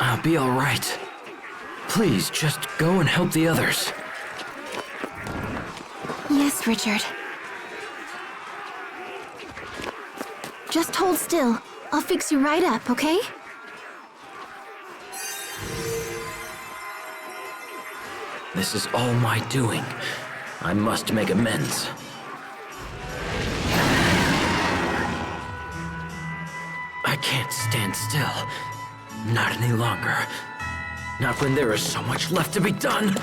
Speaker 2: I'll be all right. Please, just go and help the others.
Speaker 7: Yes, Richard. Just hold still. I'll fix you right up, okay?
Speaker 2: This is all my doing. I must make amends. I can't stand still. Not any longer. Not when there is so much left to be done.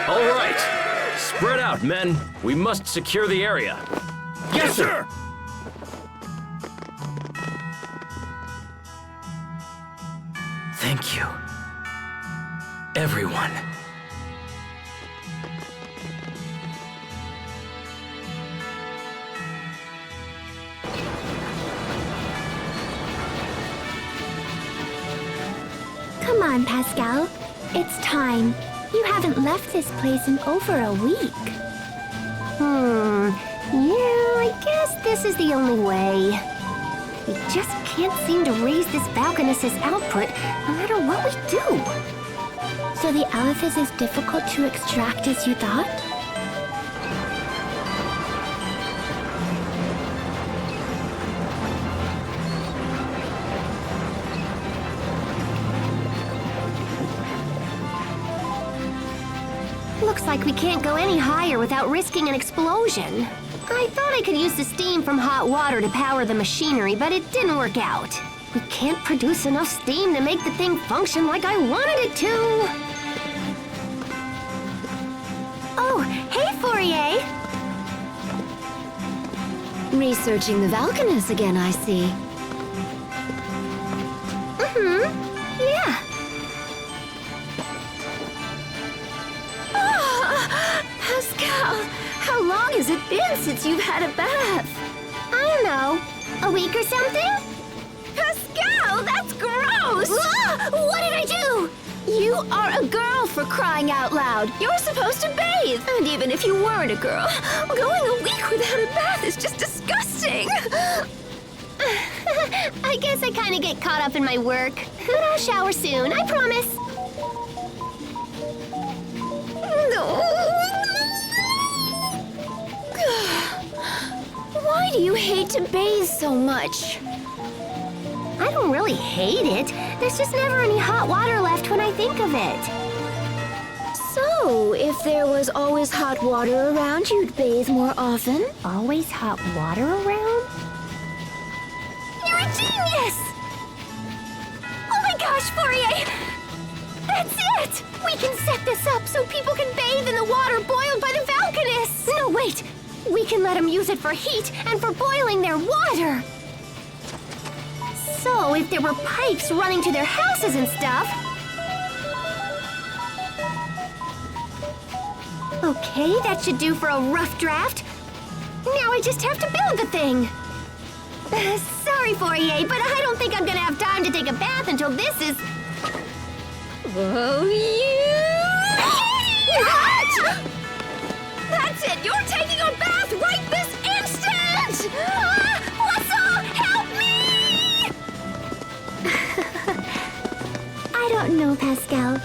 Speaker 11: All right. Spread out, men. We must secure the area.
Speaker 13: Yes, sir!
Speaker 2: Thank you. Everyone.
Speaker 3: Come on, Pascal. It's time. You haven't left this place in over a week. Yeah, I guess this is the only way. We just can't seem to raise this Balkanus' output no matter what we do. So the Elephas is difficult to extract as you thought? like we can't go any higher without risking an explosion. I thought I could use the steam from hot water to power the machinery, but it didn't work out. We can't produce enough steam to make the thing function like I wanted it to. Oh, hey, Fourier!
Speaker 7: Researching the Valkanus again, I see.
Speaker 3: Yeah.
Speaker 7: Oh, Pascal, how long has it been since you've had a bath?
Speaker 3: I don't know. A week or something?
Speaker 7: Pascal, that's gross!
Speaker 3: What did I do?
Speaker 7: You are a girl, for crying out loud. You're supposed to bathe. And even if you weren't a girl, going a week without a bath is just disgusting.
Speaker 3: I guess I kind of get caught up in my work. But I'll shower soon, I promise.
Speaker 7: Why do you hate to bathe so much?
Speaker 3: I don't really hate it. There's just never any hot water left when I think of it.
Speaker 7: So, if there was always hot water around, you'd bathe more often?
Speaker 3: Always hot water around? You're a genius! Oh my gosh, Fourier! That's it! We can set this up so people can bathe in the water boiled by the Valkanus! No, wait! We can let them use it for heat and for boiling their water! So, if there were pipes running to their houses and stuff... Okay, that should do for a rough draft. Now I just have to build the thing. Sorry, Fourier, but I don't think I'm gonna have time to take a bath until this is...
Speaker 7: Oh, yeah! What? That's it! You're taking a bath right this instant!
Speaker 3: What's up? Help me! I don't know, Pascal.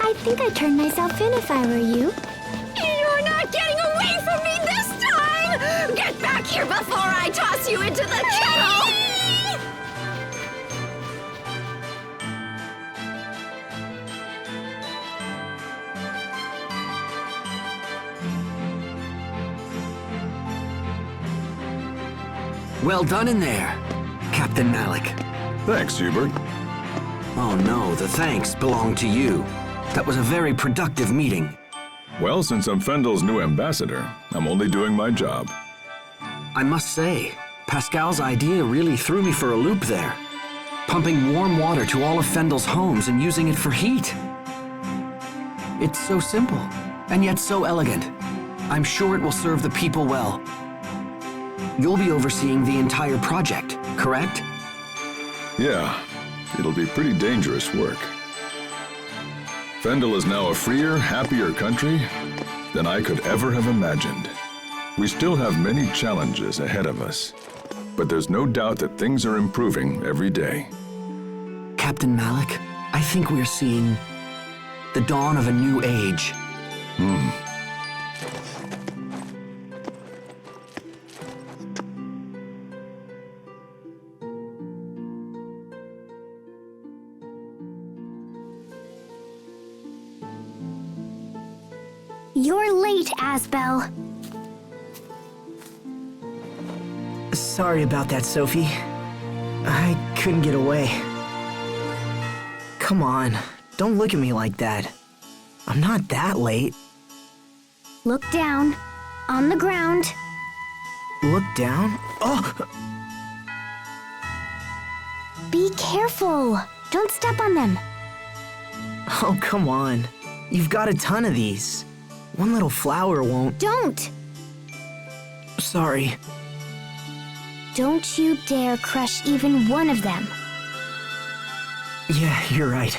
Speaker 3: I think I'd turn myself in if I were you.
Speaker 7: You're not getting away from me this time! Get back here before I toss you into the kettle!
Speaker 2: Well done in there, Captain Malik.
Speaker 4: Thanks, Hubert.
Speaker 2: Oh no, the thanks belong to you. That was a very productive meeting.
Speaker 4: Well, since I'm Fendel's new ambassador, I'm only doing my job.
Speaker 2: I must say, Pascal's idea really threw me for a loop there. Pumping warm water to all of Fendel's homes and using it for heat. It's so simple, and yet so elegant. I'm sure it will serve the people well. You'll be overseeing the entire project, correct?
Speaker 4: Yeah, it'll be pretty dangerous work. Fendel is now a freer, happier country than I could ever have imagined. We still have many challenges ahead of us, but there's no doubt that things are improving every day.
Speaker 2: Captain Malik, I think we're seeing the dawn of a new age.
Speaker 5: You're late, Asbel.
Speaker 1: Sorry about that, Sophie. I couldn't get away. Come on, don't look at me like that. I'm not that late.
Speaker 5: Look down. On the ground.
Speaker 1: Look down? Oh!
Speaker 5: Be careful. Don't step on them.
Speaker 1: Oh, come on. You've got a ton of these. One little flower won't...
Speaker 5: Don't!
Speaker 1: Sorry.
Speaker 5: Don't you dare crush even one of them.
Speaker 1: Yeah, you're right.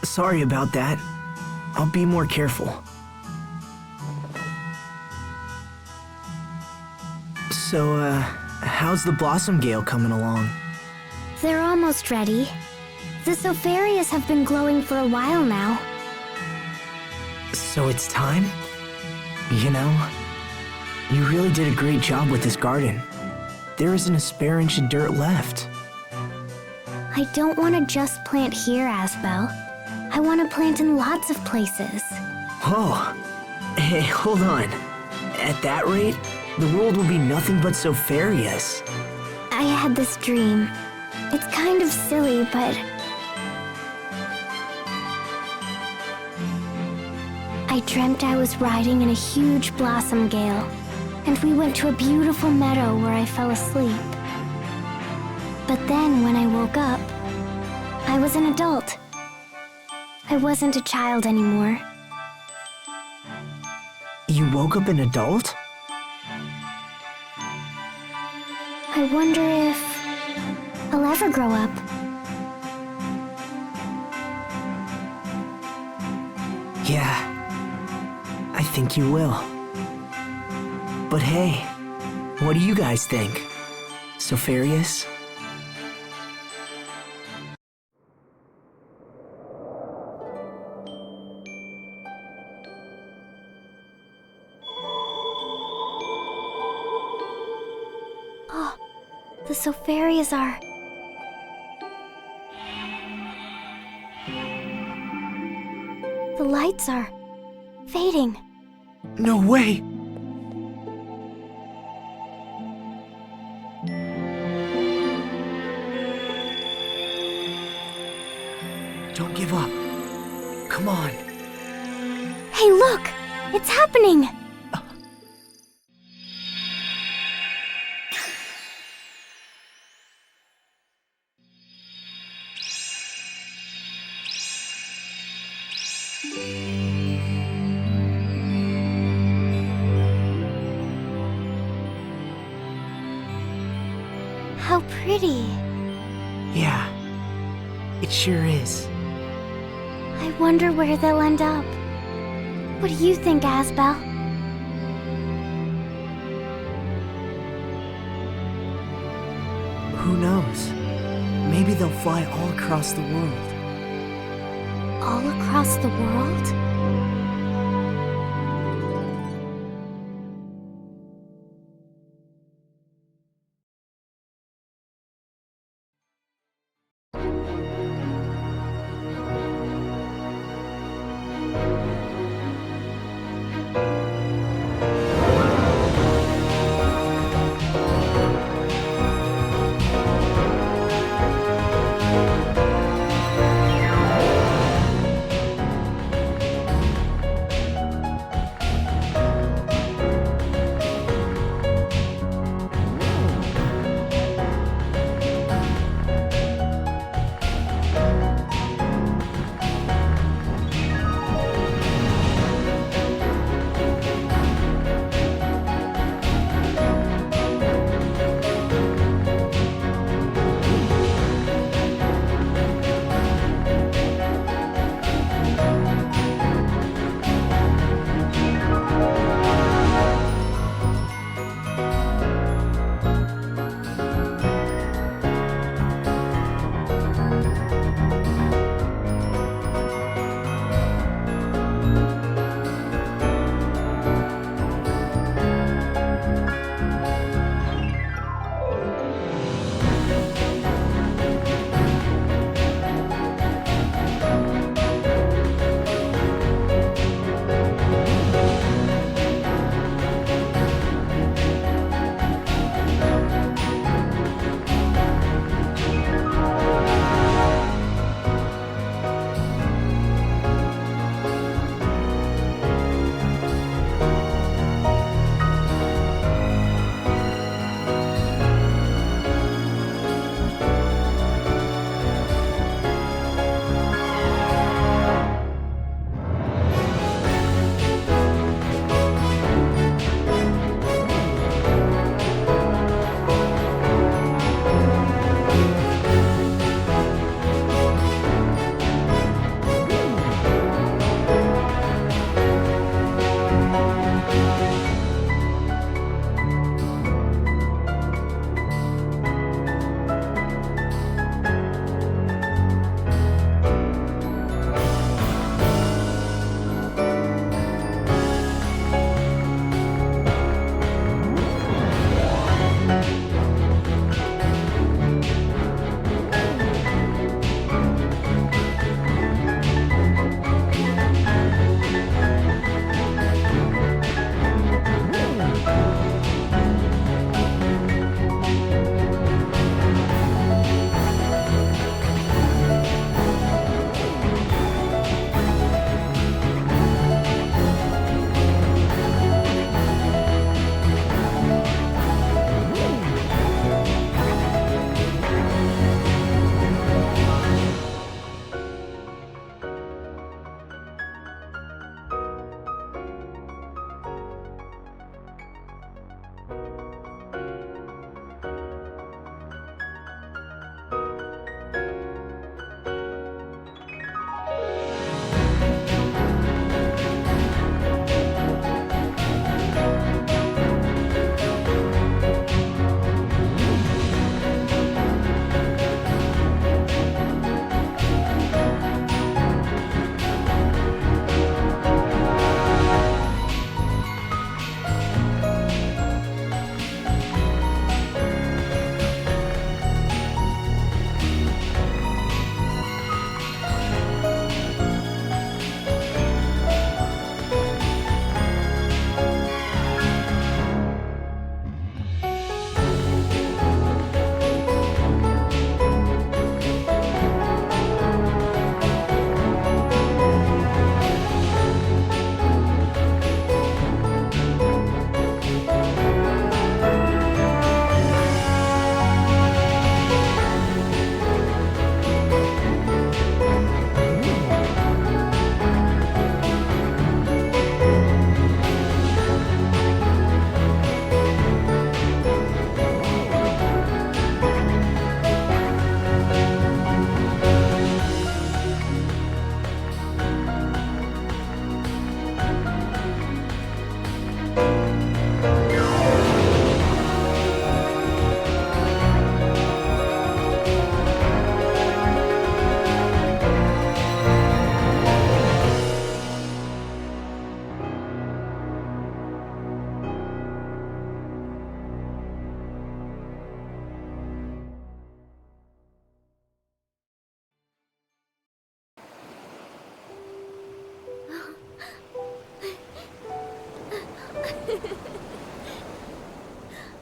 Speaker 1: Sorry about that. I'll be more careful. So, how's the Blossom Gale coming along?
Speaker 5: They're almost ready. The Sopharias have been glowing for a while now.
Speaker 1: So it's time? You know, you really did a great job with this garden. There isn't a spare inch of dirt left.
Speaker 5: I don't want to just plant here, Asbel. I want to plant in lots of places.
Speaker 1: Oh, hey, hold on. At that rate, the world will be nothing but Sopharias.
Speaker 5: I had this dream. It's kind of silly, but... I dreamt I was riding in a huge blossom gale, and we went to a beautiful meadow where I fell asleep. But then, when I woke up, I was an adult. I wasn't a child anymore.
Speaker 1: You woke up an adult?
Speaker 5: I wonder if I'll ever grow up.
Speaker 1: Yeah, I think you will. But hey, what do you guys think? Sopharias?
Speaker 5: Oh, the Sopharias are... The lights are fading.
Speaker 1: No way! Don't give up. Come on.
Speaker 5: Hey, look! It's happening! How pretty.
Speaker 1: Yeah, it sure is.
Speaker 5: I wonder where they'll end up. What do you think, Asbel?
Speaker 1: Who knows? Maybe they'll fly all across the world.
Speaker 5: All across the world?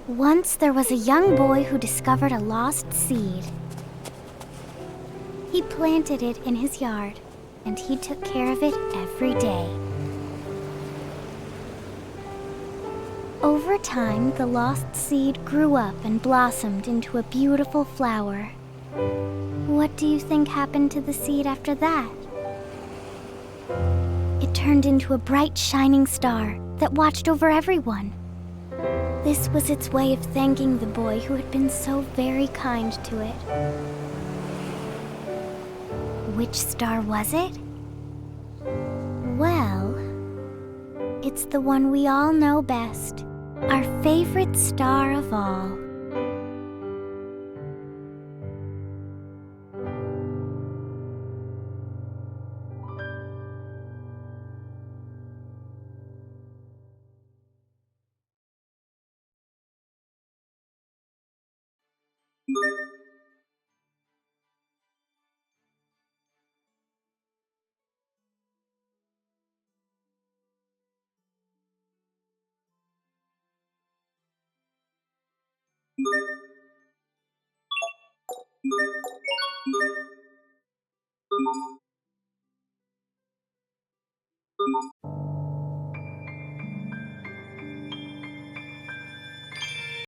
Speaker 5: Once there was a young boy who discovered a lost seed. He planted it in his yard, and he took care of it every day. Over time, the lost seed grew up and blossomed into a beautiful flower. What do you think happened to the seed after that? It turned into a bright, shining star that watched over everyone. This was its way of thanking the boy who had been so very kind to it. Which star was it? Well, it's the one we all know best, our favorite star of all.
Speaker 14: You